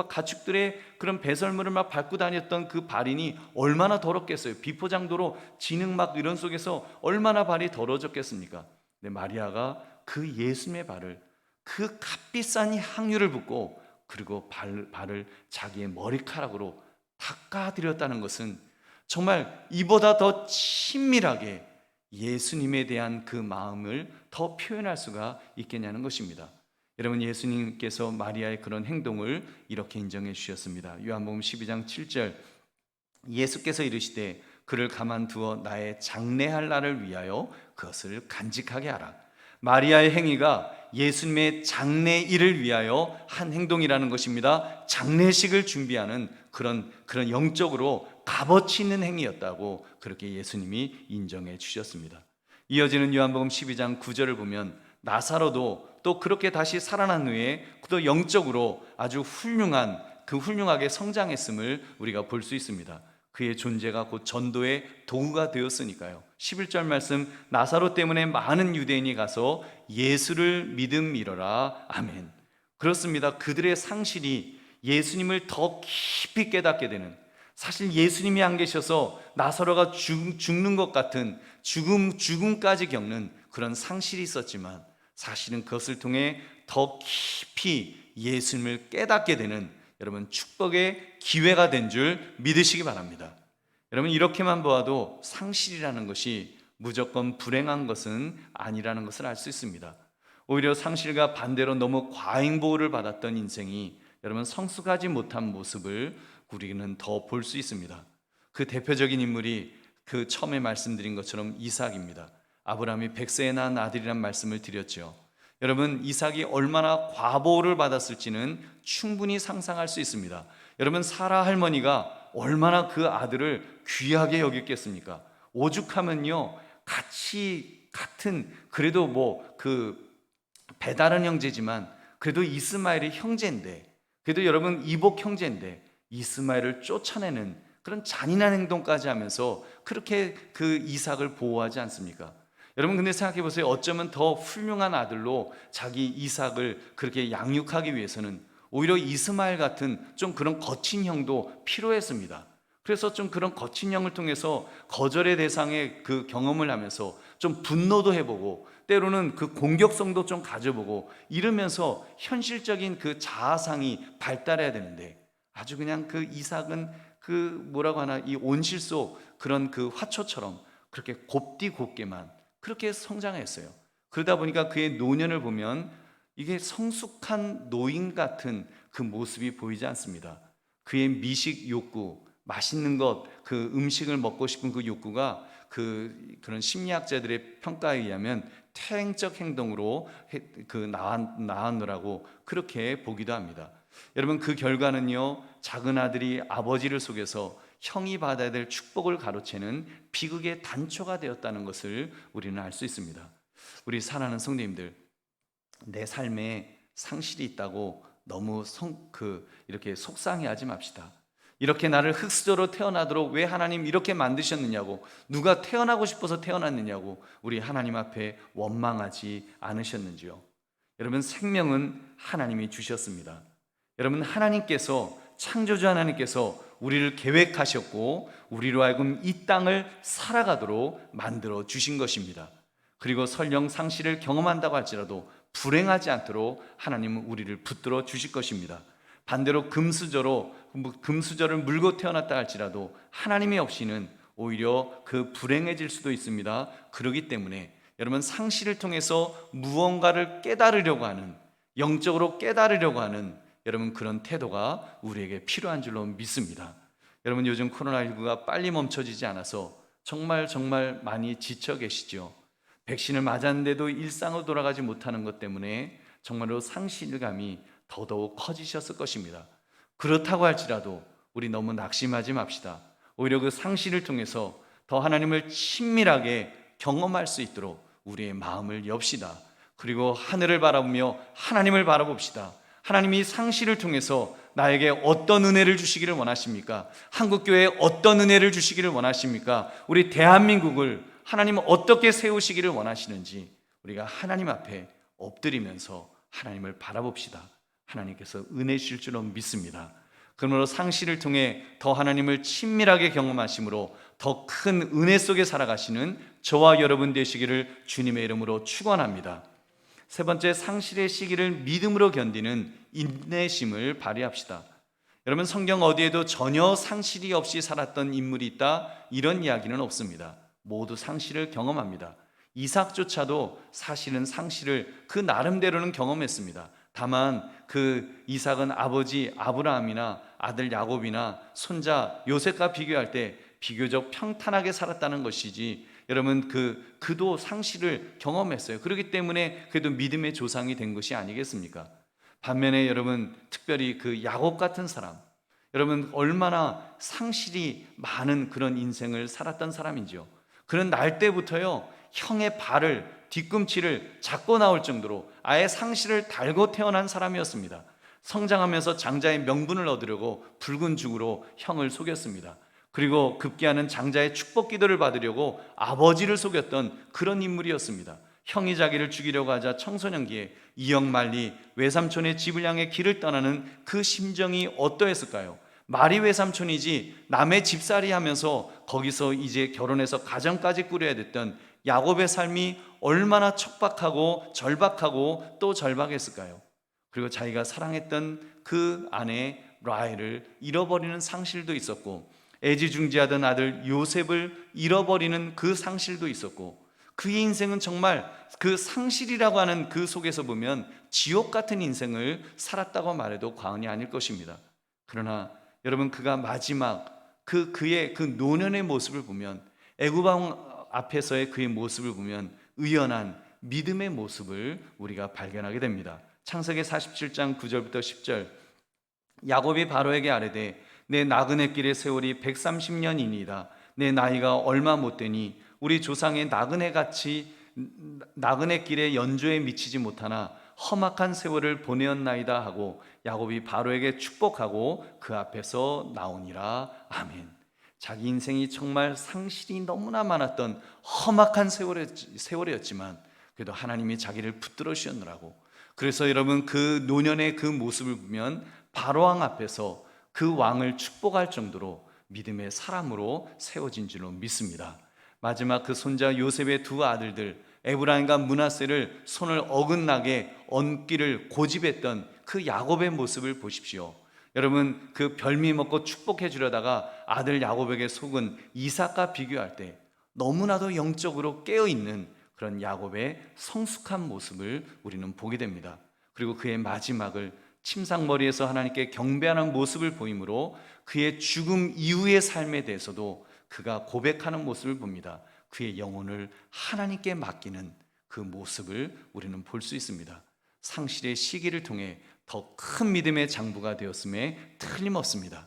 가축들의 그런 배설물을 막 밟고 다녔던 그 발인이 얼마나 더럽겠어요. 비포장도로 진흙 막 이런 속에서 얼마나 발이 더러워졌겠습니까? 근데 마리아가 그 예수님의 발을 그 값비싼 향유를 붓고 그리고 발을 자기의 머리카락으로 닦아드렸다는 것은 정말 이보다 더 친밀하게 예수님에 대한 그 마음을 더 표현할 수가 있겠냐는 것입니다. 여러분, 예수님께서 마리아의 그런 행동을 이렇게 인정해 주셨습니다. 요한복음 12장 7절, 예수께서 이르시되 그를 가만두어 나의 장례할 날을 위하여 그것을 간직하게 하라. 마리아의 행위가 예수님의 장례일을 위하여 한 행동이라는 것입니다. 장례식을 준비하는 그런 영적으로 값어치 있는 행위였다고 그렇게 예수님이 인정해 주셨습니다. 이어지는 요한복음 12장 9절을 보면 나사로도 또 그렇게 다시 살아난 후에 또 영적으로 아주 훌륭하게 성장했음을 우리가 볼 수 있습니다. 그의 존재가 곧 전도의 도구가 되었으니까요. 11절 말씀, 나사로 때문에 많은 유대인이 가서 예수를 믿음이러라. 아멘. 그렇습니다. 그들의 상실이 예수님을 더 깊이 깨닫게 되는, 사실 예수님이 안 계셔서 나사로가 죽는 것 같은 죽음까지 겪는 그런 상실이 있었지만 사실은 그것을 통해 더 깊이 예수님을 깨닫게 되는 여러분 축복의 기회가 된 줄 믿으시기 바랍니다. 여러분, 이렇게만 보아도 상실이라는 것이 무조건 불행한 것은 아니라는 것을 알 수 있습니다. 오히려 상실과 반대로 너무 과잉보호를 받았던 인생이 여러분 성숙하지 못한 모습을 우리는 더 볼 수 있습니다. 그 대표적인 인물이 그 처음에 말씀드린 것처럼 이삭입니다. 아브라함이 100세에 낳은 아들이란 말씀을 드렸죠. 여러분, 이삭이 얼마나 과보호를 받았을지는 충분히 상상할 수 있습니다. 여러분, 사라 할머니가 얼마나 그 아들을 귀하게 여겼겠습니까? 오죽하면요, 같은 그래도 배다른 형제지만 그래도 이스마엘의 형제인데, 그래도 여러분 이복 형제인데 이스마엘을 쫓아내는 그런 잔인한 행동까지 하면서 그렇게 그 이삭을 보호하지 않습니까? 여러분, 근데 생각해 보세요. 어쩌면 더 훌륭한 아들로 자기 이삭을 그렇게 양육하기 위해서는 오히려 이스마엘 같은 좀 그런 거친 형도 필요했습니다. 그래서 좀 그런 거친 형을 통해서 거절의 대상의 그 경험을 하면서 좀 분노도 해보고 때로는 그 공격성도 좀 가져보고 이러면서 현실적인 그 자아상이 발달해야 되는데, 아주 그냥 그 이삭은 이 온실 속 그런 그 화초처럼 그렇게 곱디곱게만 그렇게 성장했어요. 그러다 보니까 그의 노년을 보면 이게 성숙한 노인 같은 그 모습이 보이지 않습니다. 그의 미식 욕구, 맛있는 것, 그 음식을 먹고 싶은 그 욕구가 그런 심리학자들의 평가에 의하면 퇴행적 행동으로 나왔느라고 그렇게 보기도 합니다. 여러분, 그 결과는요, 작은 아들이 아버지를 속여서 형이 받아야 될 축복을 가로채는 비극의 단초가 되었다는 것을 우리는 알 수 있습니다. 우리 사랑하는 성도님들, 내 삶에 상실이 있다고 너무 이렇게 속상해하지 맙시다. 이렇게 나를 흙수저로 태어나도록 왜 하나님 이렇게 만드셨느냐고, 누가 태어나고 싶어서 태어났느냐고 우리 하나님 앞에 원망하지 않으셨는지요? 여러분, 생명은 하나님이 주셨습니다. 여러분, 하나님께서, 창조주 하나님께서 우리를 계획하셨고 우리로 하여금 이 땅을 살아가도록 만들어 주신 것입니다. 그리고 설령 상실을 경험한다고 할지라도 불행하지 않도록 하나님은 우리를 붙들어 주실 것입니다. 반대로 금수저를 물고 태어났다 할지라도 하나님이 없이는 오히려 불행해질 수도 있습니다. 그렇기 때문에 여러분, 상실을 통해서 무언가를 깨달으려고 하는, 영적으로 깨달으려고 하는 여러분 그런 태도가 우리에게 필요한 줄로 믿습니다. 여러분, 요즘 코로나19가 빨리 멈춰지지 않아서 정말 많이 지쳐 계시죠. 백신을 맞았는데도 일상으로 돌아가지 못하는 것 때문에 정말로 상실감이 더더욱 커지셨을 것입니다. 그렇다고 할지라도 우리 너무 낙심하지 맙시다. 오히려 그 상실을 통해서 더 하나님을 친밀하게 경험할 수 있도록 우리의 마음을 엽시다. 그리고 하늘을 바라보며 하나님을 바라봅시다. 하나님이 상실을 통해서 나에게 어떤 은혜를 주시기를 원하십니까? 한국교회에 어떤 은혜를 주시기를 원하십니까? 우리 대한민국을 하나님은 어떻게 세우시기를 원하시는지 우리가 하나님 앞에 엎드리면서 하나님을 바라봅시다. 하나님께서 은혜 주실 줄로 믿습니다. 그러므로 상실을 통해 더 하나님을 친밀하게 경험하심으로 더 큰 은혜 속에 살아가시는 저와 여러분 되시기를 주님의 이름으로 축원합니다. 세 번째, 상실의 시기를 믿음으로 견디는 인내심을 발휘합시다. 여러분, 성경 어디에도 전혀 상실이 없이 살았던 인물이 있다, 이런 이야기는 없습니다. 모두 상실을 경험합니다. 이삭조차도 사실은 상실을 그 나름대로는 경험했습니다. 다만 그 이삭은 아버지 아브라함이나 아들 야곱이나 손자 요셉과 비교할 때 비교적 평탄하게 살았다는 것이지, 여러분 그도 상실을 경험했어요. 그렇기 때문에 그래도 믿음의 조상이 된 것이 아니겠습니까? 반면에 여러분, 특별히 그 야곱 같은 사람, 여러분 얼마나 상실이 많은 그런 인생을 살았던 사람인지요. 그는 날 때부터요, 형의 발을, 뒤꿈치를 잡고 나올 정도로 아예 상실을 달고 태어난 사람이었습니다. 성장하면서 장자의 명분을 얻으려고 붉은 죽으로 형을 속였습니다. 그리고 급기야는 장자의 축복 기도를 받으려고 아버지를 속였던 그런 인물이었습니다. 형이 자기를 죽이려고 하자 청소년기에 이역말리 외삼촌의 집을 향해 길을 떠나는 그 심정이 어떠했을까요? 말이 외삼촌이지 남의 집살이 하면서 거기서 이제 결혼해서 가정까지 꾸려야 됐던 야곱의 삶이 얼마나 척박하고 절박하고 또 절박했을까요? 그리고 자기가 사랑했던 그 아내 라헬을 잃어버리는 상실도 있었고, 애지중지하던 아들 요셉을 잃어버리는 그 상실도 있었고, 그의 인생은 정말 그 상실이라고 하는 그 속에서 보면 지옥 같은 인생을 살았다고 말해도 과언이 아닐 것입니다. 그러나 여러분, 그가 마지막 그의 그 노년의 모습을 보면, 애굽 왕 앞에서의 그의 모습을 보면 의연한 믿음의 모습을 우리가 발견하게 됩니다. 창세기 47장 9절부터 10절, 야곱이 바로에게 아뢰되 내 나그네 길의 세월이 130년이니이다. 내 나이가 얼마 못되니 우리 조상의 나그네 길의 연조에 미치지 못하나 험악한 세월을 보내었나이다 하고 야곱이 바로에게 축복하고 그 앞에서 나오니라. 아멘. 자기 인생이 정말 상실이 너무나 많았던 험악한 세월이었지만 그래도 하나님이 자기를 붙들어 주셨느라고, 그래서 여러분 그 노년의 그 모습을 보면 바로왕 앞에서 그 왕을 축복할 정도로 믿음의 사람으로 세워진 줄로 믿습니다. 마지막 그 손자 요셉의 두 아들들 에브라임과 므낫세를 손을 어긋나게 얹기를 고집했던 그 야곱의 모습을 보십시오. 여러분, 그 별미 먹고 축복해 주려다가 아들 야곱에게 속은 이삭과 비교할 때 너무나도 영적으로 깨어있는 그런 야곱의 성숙한 모습을 우리는 보게 됩니다. 그리고 그의 마지막을 침상머리에서 하나님께 경배하는 모습을 보이므로 그의 죽음 이후의 삶에 대해서도 그가 고백하는 모습을 봅니다. 그의 영혼을 하나님께 맡기는 그 모습을 우리는 볼 수 있습니다. 상실의 시기를 통해 더 큰 믿음의 장부가 되었음에 틀림없습니다.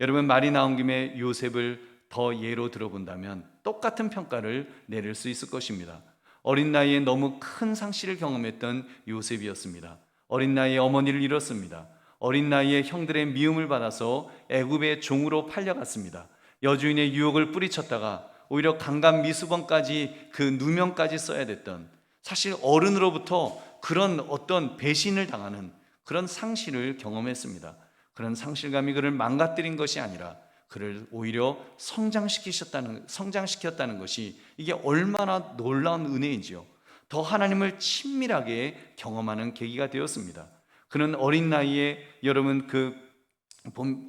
여러분, 말이 나온 김에 요셉을 더 예로 들어본다면 똑같은 평가를 내릴 수 있을 것입니다. 어린 나이에 너무 큰 상실을 경험했던 요셉이었습니다. 어린 나이에 어머니를 잃었습니다. 어린 나이에 형들의 미움을 받아서 애굽의 종으로 팔려갔습니다. 여주인의 유혹을 뿌리쳤다가 오히려 강간 미수범까지, 그 누명까지 써야 됐던, 사실 어른으로부터 그런 어떤 배신을 당하는 그런 상실을 경험했습니다. 그런 상실감이 그를 망가뜨린 것이 아니라 그를 오히려 성장시켰다는 것이 이게 얼마나 놀라운 은혜인지요. 더 하나님을 친밀하게 경험하는 계기가 되었습니다. 그는 어린 나이에 여러분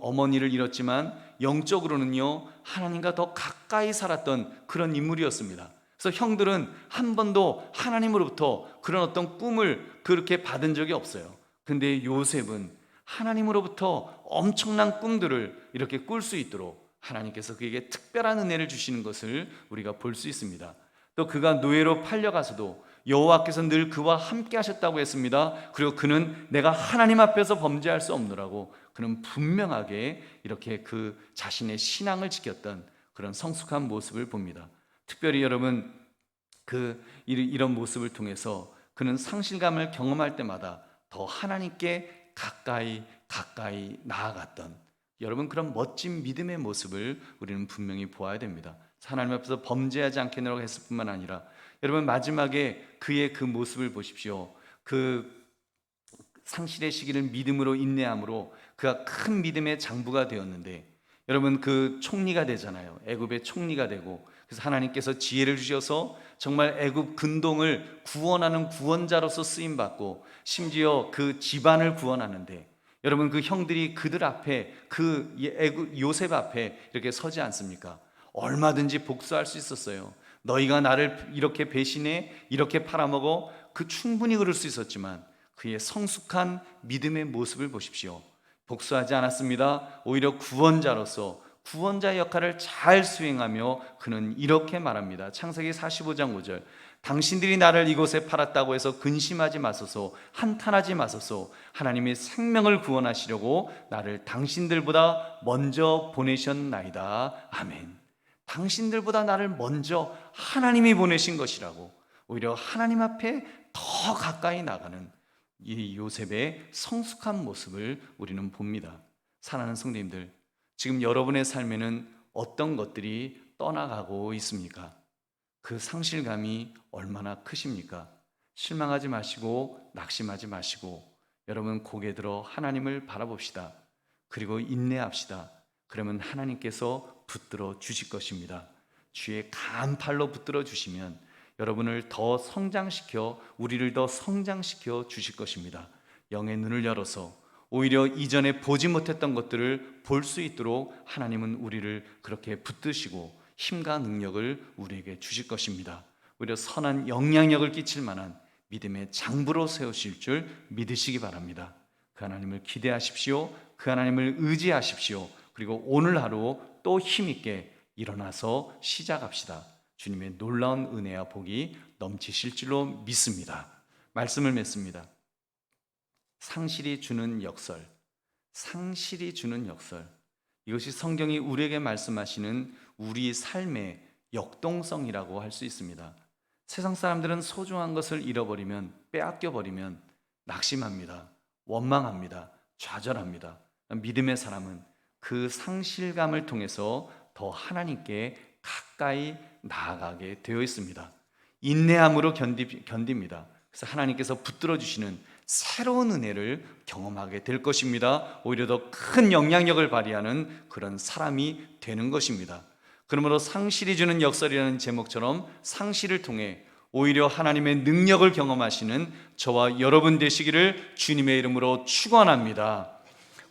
어머니를 잃었지만 영적으로는요 하나님과 더 가까이 살았던 그런 인물이었습니다. 그래서 형들은 한 번도 하나님으로부터 그런 어떤 꿈을 그렇게 받은 적이 없어요. 근데 요셉은 하나님으로부터 엄청난 꿈들을 이렇게 꿀 수 있도록 하나님께서 그에게 특별한 은혜를 주시는 것을 우리가 볼 수 있습니다. 또 그가 노예로 팔려가서도 여호와께서 늘 그와 함께 하셨다고 했습니다. 그리고 그는 내가 하나님 앞에서 범죄할 수 없노라고 그는 분명하게 이렇게 그 자신의 신앙을 지켰던 그런 성숙한 모습을 봅니다. 특별히 여러분 이런 모습을 통해서 그는 상실감을 경험할 때마다 더 하나님께 가까이 나아갔던 여러분 그런 멋진 믿음의 모습을 우리는 분명히 보아야 됩니다. 하나님 앞에서 범죄하지 않겠노라고 했을 뿐만 아니라 여러분 마지막에 그의 그 모습을 보십시오. 그 상실의 시기를 믿음으로 인내함으로 그가 큰 믿음의 장부가 되었는데 여러분 그 총리가 되잖아요. 애굽의 총리가 되고 그래서 하나님께서 지혜를 주셔서 정말 애굽 근동을 구원하는 구원자로서 쓰임받고 심지어 그 집안을 구원하는데 여러분 그 형들이 그들 앞에 그 애굽 요셉 앞에 이렇게 서지 않습니까? 얼마든지 복수할 수 있었어요. 너희가 나를 이렇게 배신해 이렇게 팔아먹어 그 충분히 그럴 수 있었지만 그의 성숙한 믿음의 모습을 보십시오. 복수하지 않았습니다. 오히려 구원자로서 구원자의 역할을 잘 수행하며 그는 이렇게 말합니다. 창세기 45장 5절 당신들이 나를 이곳에 팔았다고 해서 근심하지 마소서 한탄하지 마소서 하나님이 생명을 구원하시려고 나를 당신들보다 먼저 보내셨나이다. 아멘. 당신들보다 나를 먼저 하나님이 보내신 것이라고 오히려 하나님 앞에 더 가까이 나가는 이 요셉의 성숙한 모습을 우리는 봅니다. 사랑하는 성도님들, 지금 여러분의 삶에는 어떤 것들이 떠나가고 있습니까? 그 상실감이 얼마나 크십니까? 실망하지 마시고 낙심하지 마시고 여러분 고개 들어 하나님을 바라봅시다. 그리고 인내합시다. 그러면 하나님께서 붙들어 주실 것입니다. 주의 간팔로 붙들어 주시면 여러분을 더 성장시켜 우리를 더 성장시켜 주실 것입니다. 영의 눈을 열어서 오히려 이전에 보지 못했던 것들을 볼 수 있도록 하나님은 우리를 그렇게 붙드시고 힘과 능력을 우리에게 주실 것입니다. 오히려 선한 영향력을 끼칠 만한 믿음의 장부로 세우실 줄 믿으시기 바랍니다. 그 하나님을 기대하십시오. 그 하나님을 의지하십시오. 그리고 오늘 하루 또 힘있게 일어나서 시작합시다. 주님의 놀라운 은혜와 복이 넘치실 줄로 믿습니다. 말씀을 맺습니다. 상실이 주는 역설, 상실이 주는 역설. 이것이 성경이 우리에게 말씀하시는 우리 삶의 역동성이라고 할 수 있습니다. 세상 사람들은 소중한 것을 잃어버리면, 빼앗겨버리면 낙심합니다. 원망합니다. 좌절합니다. 믿음의 사람은 그 상실감을 통해서 더 하나님께 가까이 나아가게 되어 있습니다. 인내함으로 견딥니다. 그래서 하나님께서 붙들어 주시는 새로운 은혜를 경험하게 될 것입니다. 오히려 더 큰 영향력을 발휘하는 그런 사람이 되는 것입니다. 그러므로 상실이 주는 역설이라는 제목처럼 상실을 통해 오히려 하나님의 능력을 경험하시는 저와 여러분 되시기를 주님의 이름으로 축원합니다.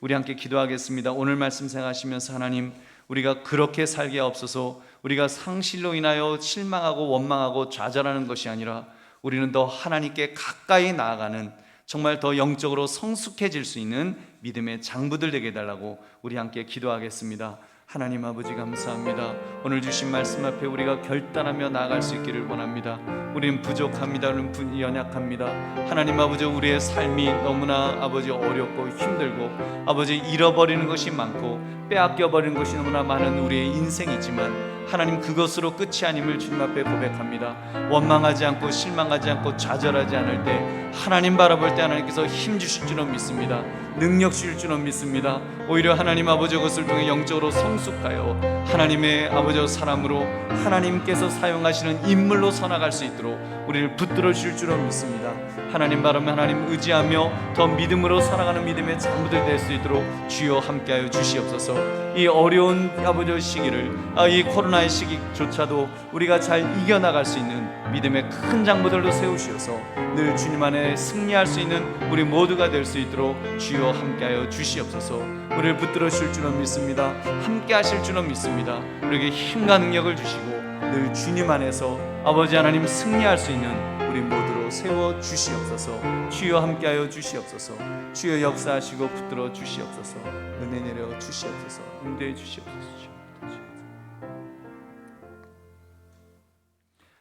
우리 함께 기도하겠습니다. 오늘 말씀 생각하시면서 하나님, 우리가 그렇게 살게 하옵소서. 우리가 상실로 인하여 실망하고 원망하고 좌절하는 것이 아니라 우리는 더 하나님께 가까이 나아가는 정말 더 영적으로 성숙해질 수 있는 믿음의 장부들 되게 해달라고 우리 함께 기도하겠습니다. 하나님 아버지 감사합니다. 오늘 주신 말씀 앞에 우리가 결단하며 나아갈 수 있기를 원합니다. 우리는 부족합니다. 우리는 연약합니다. 하나님 아버지, 우리의 삶이 너무나 아버지 어렵고 힘들고 아버지 잃어버리는 것이 많고 빼앗겨버리는 것이 너무나 많은 우리의 인생이지만 하나님, 그것으로 끝이 아님을 주님 앞에 고백합니다. 원망하지 않고 실망하지 않고 좌절하지 않을 때 하나님 바라볼 때 하나님께서 힘 주실 줄은 믿습니다. 능력 주실 줄은 믿습니다. 오히려 하나님 아버지, 그것을 통해 영적으로 성숙하여 하나님의 아버지 사람으로 하나님께서 사용하시는 인물로 서나갈 수 있도록 우리를 붙들어 주실 줄은 믿습니다. 하나님 바라면 하나님 의지하며 더 믿음으로 살아가는 믿음의 장부들 될 수 있도록 주여 함께하여 주시옵소서. 이 어려운 아버지 시기를, 이 코로나의 시기조차도 우리가 잘 이겨나갈 수 있는 믿음의 큰 장부들로 세우시어서 늘 주님 안에 승리할 수 있는 우리 모두가 될 수 있도록 주여 함께하여 주시옵소서. 우리를 붙들어 주실 줄은 믿습니다. 함께 하실 줄은 믿습니다. 우리에게 힘과 능력을 주시고 늘 주님 안에서 아버지 하나님 승리할 수 있는 우리 모두로 세워 주시옵소서. 주여 함께하여 주시옵소서. 주여 역사하시고 붙들어 주시옵소서. 은혜 내려 주시옵소서. 인도해 주시옵소서.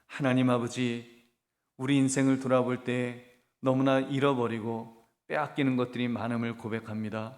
하나님 아버지, 우리 인생을 돌아볼 때 너무나 잃어버리고 빼앗기는 것들이 많음을 고백합니다.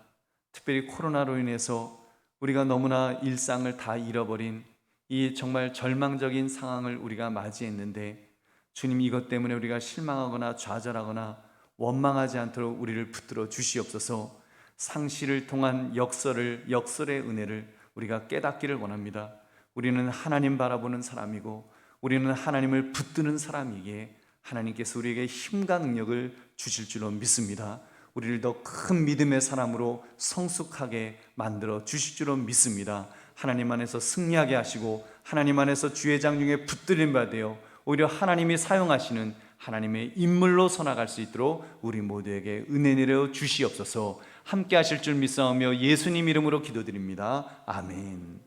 특별히 코로나로 인해서 우리가 너무나 일상을 다 잃어버린 이 정말 절망적인 상황을 우리가 맞이했는데, 주님, 이것 때문에 우리가 실망하거나 좌절하거나 원망하지 않도록 우리를 붙들어 주시옵소서. 상실을 통한 역설의 은혜를 우리가 깨닫기를 원합니다. 우리는 하나님 바라보는 사람이고 우리는 하나님을 붙드는 사람이기에 하나님께서 우리에게 힘과 능력을 주실 줄로 믿습니다. 우리를 더 큰 믿음의 사람으로 성숙하게 만들어 주실 줄로 믿습니다. 하나님 안에서 승리하게 하시고 하나님 안에서 주의 장중에 붙들림 바 되어 오히려 하나님이 사용하시는 하나님의 인물로 서나갈 수 있도록 우리 모두에게 은혜 내려 주시옵소서. 함께 하실 줄 믿사오며 예수님 이름으로 기도드립니다. 아멘.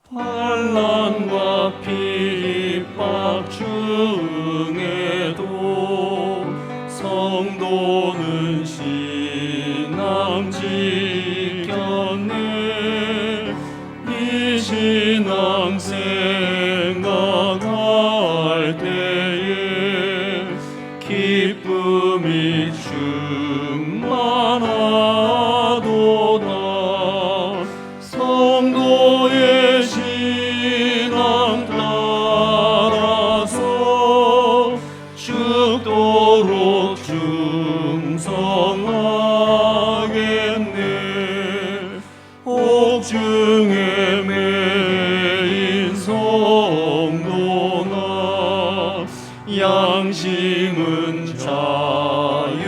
환난과 핍박 중에도 성도는 신앙 지켰네. 이 신앙 생각할 때에 기쁨이 충만하도다. 성도의 신앙 따라서 죽도록 충성하겠네. 옥중에 매인 성도나 양심은 자유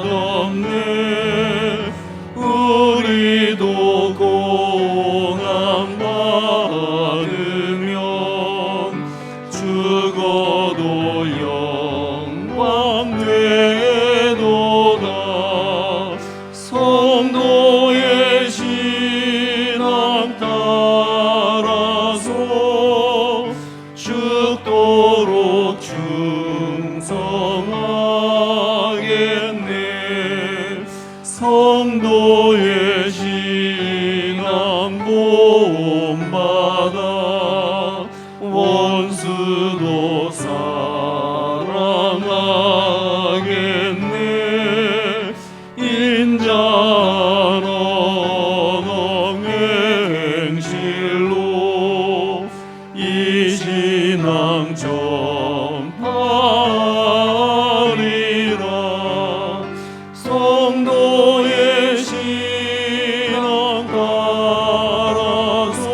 얻었네. 우리도 고난 받으면 죽어도 영광 되도다. 성도의 신앙 따라서 죽도록 충성하겠네. 성도의 신앙 본받아 원수도 사랑하겠네. 인자한 언어행실로 이 신앙 전파하리라. 성도의 신앙 따라서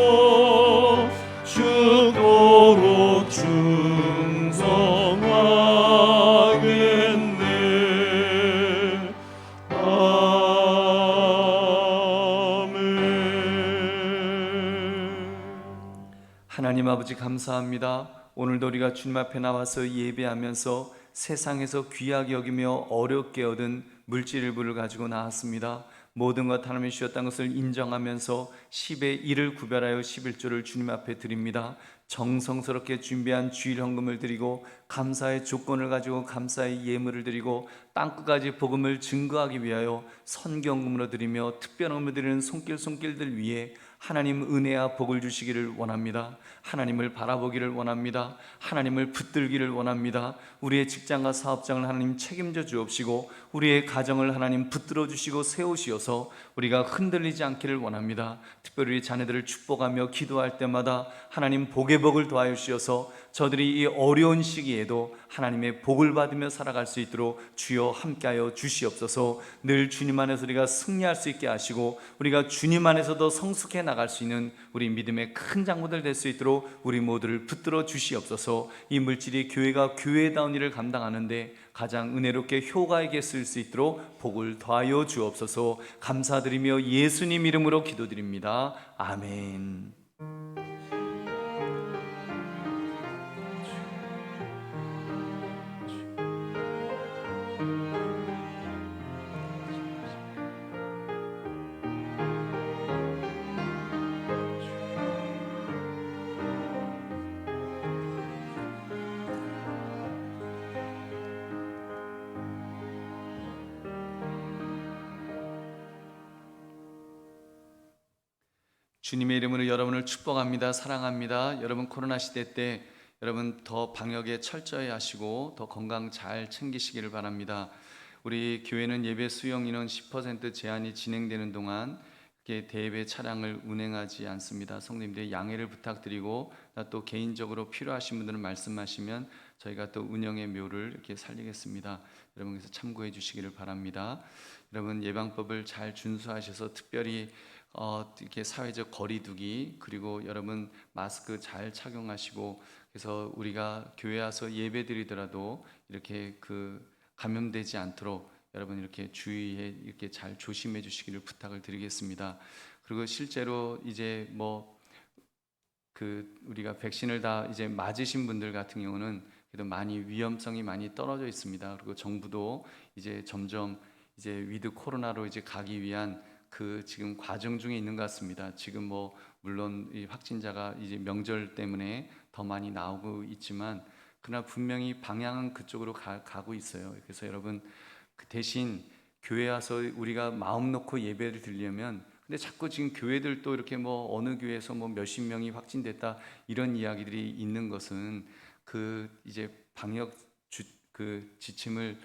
죽도록 충성하겠네. 아멘. 하나님 아버지 감사합니다. 오늘도 우리가 주님 앞에 나와서 예배하면서 세상에서 귀하게 여기며 어렵게 얻은 물질 일부를 가지고 나왔습니다. 모든 것 하나님이 주셨다는 것을 인정하면서 10의 1을 구별하여 11조를 주님 앞에 드립니다. 정성스럽게 준비한 주일 헌금을 드리고 감사의 조건을 가지고 감사의 예물을 드리고 땅끝까지 복음을 증거하기 위하여 선경금으로 드리며 특별헌금을 드리는 손길들 위에 하나님 은혜와 복을 주시기를 원합니다. 하나님을 바라보기를 원합니다. 하나님을 붙들기를 원합니다. 우리의 직장과 사업장을 하나님 책임져 주옵시고 우리의 가정을 하나님 붙들어 주시고 세우시어서 우리가 흔들리지 않기를 원합니다. 특별히 우리 자녀들을 축복하며 기도할 때마다 하나님 복의 복을 더하여 주셔서 저들이 이 어려운 시기에도 하나님의 복을 받으며 살아갈 수 있도록 주여 함께하여 주시옵소서. 늘 주님 안에서 우리가 승리할 수 있게 하시고 우리가 주님 안에서도 성숙해 나갈 수 있는 우리 믿음의 큰 장모들 될 수 있도록 우리 모두를 붙들어 주시옵소서. 이 물질이 교회가 교회다운 일을 감당하는데 가장 은혜롭게 효과 있게 쓸 수 있도록 복을 더하여 주옵소서. 감사드리며 예수님 이름으로 기도드립니다. 아멘. 주님의 이름으로 여러분을 축복합니다. 사랑합니다. 여러분 코로나 시대 때 여러분 더 방역에 철저히 하시고 더 건강 잘 챙기시기를 바랍니다. 우리 교회는 예배 수용 인원 10% 제한이 진행되는 동안 대예배 차량을 운행하지 않습니다. 성도님들의 양해를 부탁드리고 또 개인적으로 필요하신 분들은 말씀하시면 저희가 또 운영의 묘를 이렇게 살리겠습니다. 여러분께서 참고해 주시기를 바랍니다. 여러분 예방법을 잘 준수하셔서 특별히 이렇게 사회적 거리두기 그리고 여러분 마스크 잘 착용하시고 그래서 우리가 교회 와서 예배 드리더라도 이렇게 감염되지 않도록 여러분 이렇게 주의해 이렇게 잘 조심해 주시기를 부탁을 드리겠습니다. 그리고 실제로 이제 우리가 백신을 다 이제 맞으신 분들 같은 경우는 그래도 많이 위험성이 많이 떨어져 있습니다. 그리고 정부도 이제 점점 이제 위드 코로나로 이제 가기 위한 지금 과정 중에 있는 것 같습니다. 지금 물론 이 확진자가 이제 명절 때문에 더 많이 나오고 있지만 그러나 분명히 방향은 그쪽으로 가고 있어요. 그래서 여러분 대신 교회 와서 우리가 마음 놓고 예배를 드리려면 근데 자꾸 지금 교회들도 이렇게 어느 교회에서 몇십 명이 확진됐다 이런 이야기들이 있는 것은 이제 방역 지침을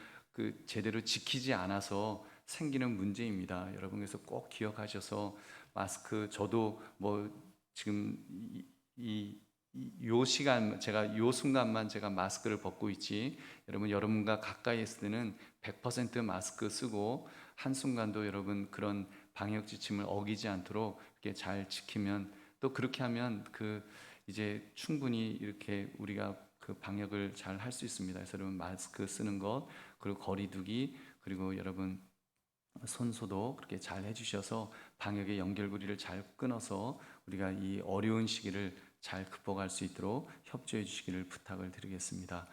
제대로 지키지 않아서 생기는 문제입니다. 여러분 그래서 꼭 기억하셔서 마스크 저도 지금 요 시간 제가 요 순간만 제가 마스크를 벗고 있지 여러분과 가까이 있을 때는 100% 마스크 쓰고 한순간도 여러분 그런 방역 지침을 어기지 않도록 이렇게 잘 지키면 또 그렇게 하면 이제 충분히 이렇게 우리가 방역을 잘 할 수 있습니다. 그래서 여러분 마스크 쓰는 것 그리고 거리두기 그리고 여러분 손소독 그렇게 잘 해주셔서 방역의 연결고리를 잘 끊어서 우리가 이 어려운 시기를 잘 극복할 수 있도록 협조해 주시기를 부탁을 드리겠습니다.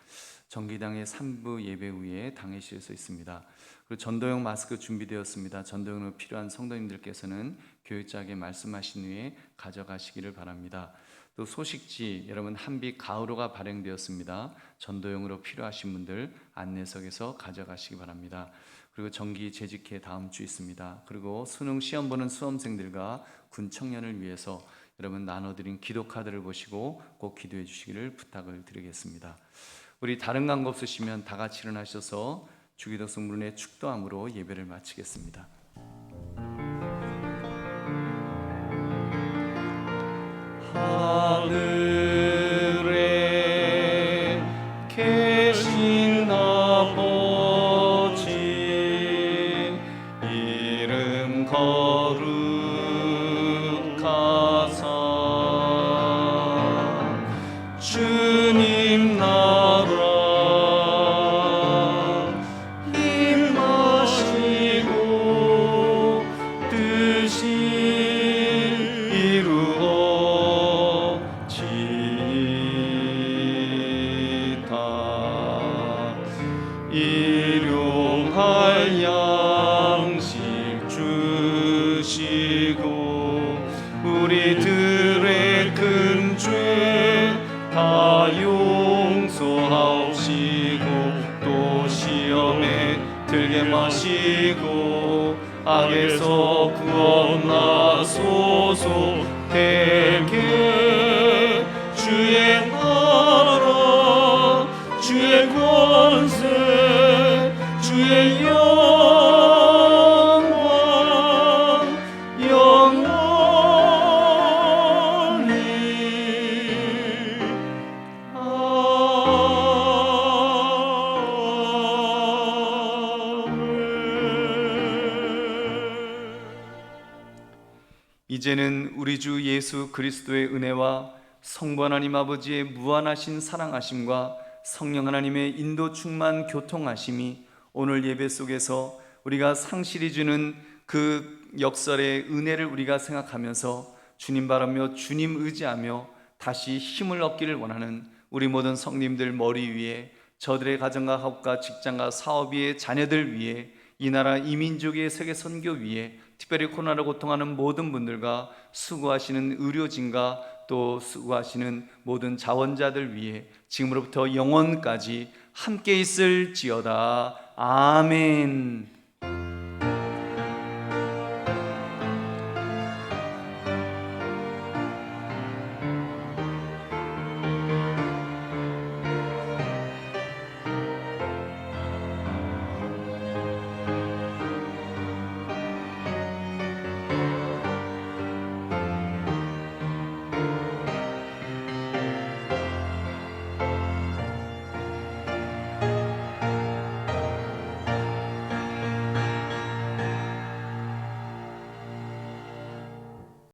정기당의 3부 예배 후에 당회실에서 있습니다. 그리고 전도용 마스크 준비되었습니다. 전도용으로 필요한 성도님들께서는 교육자에게 말씀하신 후에 가져가시기를 바랍니다. 또 소식지 여러분 한빛 가을호가 발행되었습니다. 전도용으로 필요하신 분들 안내석에서 가져가시기 바랍니다. 그리고 정기 재직회 다음 주 있습니다. 그리고 수능 시험 보는 수험생들과 군 청년을 위해서 여러분 나눠드린 기도 카드를 보시고 꼭 기도해 주시기를 부탁을 드리겠습니다. 우리 다른 광고 없으시면 다 같이 일어나셔서 주기도성 문의 축도함으로 예배를 마치겠습니다. 하늘에 계신 아버지 이름 거룩하사 주님 나라 임하시고 뜻이 이루어지이다 일용하여 하시고 악에서 구원하소서. 대개 주의 나라 주의 권세 주의 영광 영원히 아멘. 이제는 우리 주 예수 그리스도의 은혜와 성부 하나님 아버지의 무한하신 사랑하심과 성령 하나님의 인도 충만 교통하심이 오늘 예배 속에서 우리가 상실히 주는 그 역설의 은혜를 우리가 생각하면서 주님 바라며 주님 의지하며 다시 힘을 얻기를 원하는 우리 모든 성님들 머리 위에, 저들의 가정과 학업과 직장과 사업 위에, 자녀들 위에, 이 나라 이민족의 세계 선교 위에, 특별히 코로나로 고통하는 모든 분들과 수고하시는 의료진과 또 수고하시는 모든 자원자들 위해 지금으로부터 영원까지 함께 있을지어다. 아멘.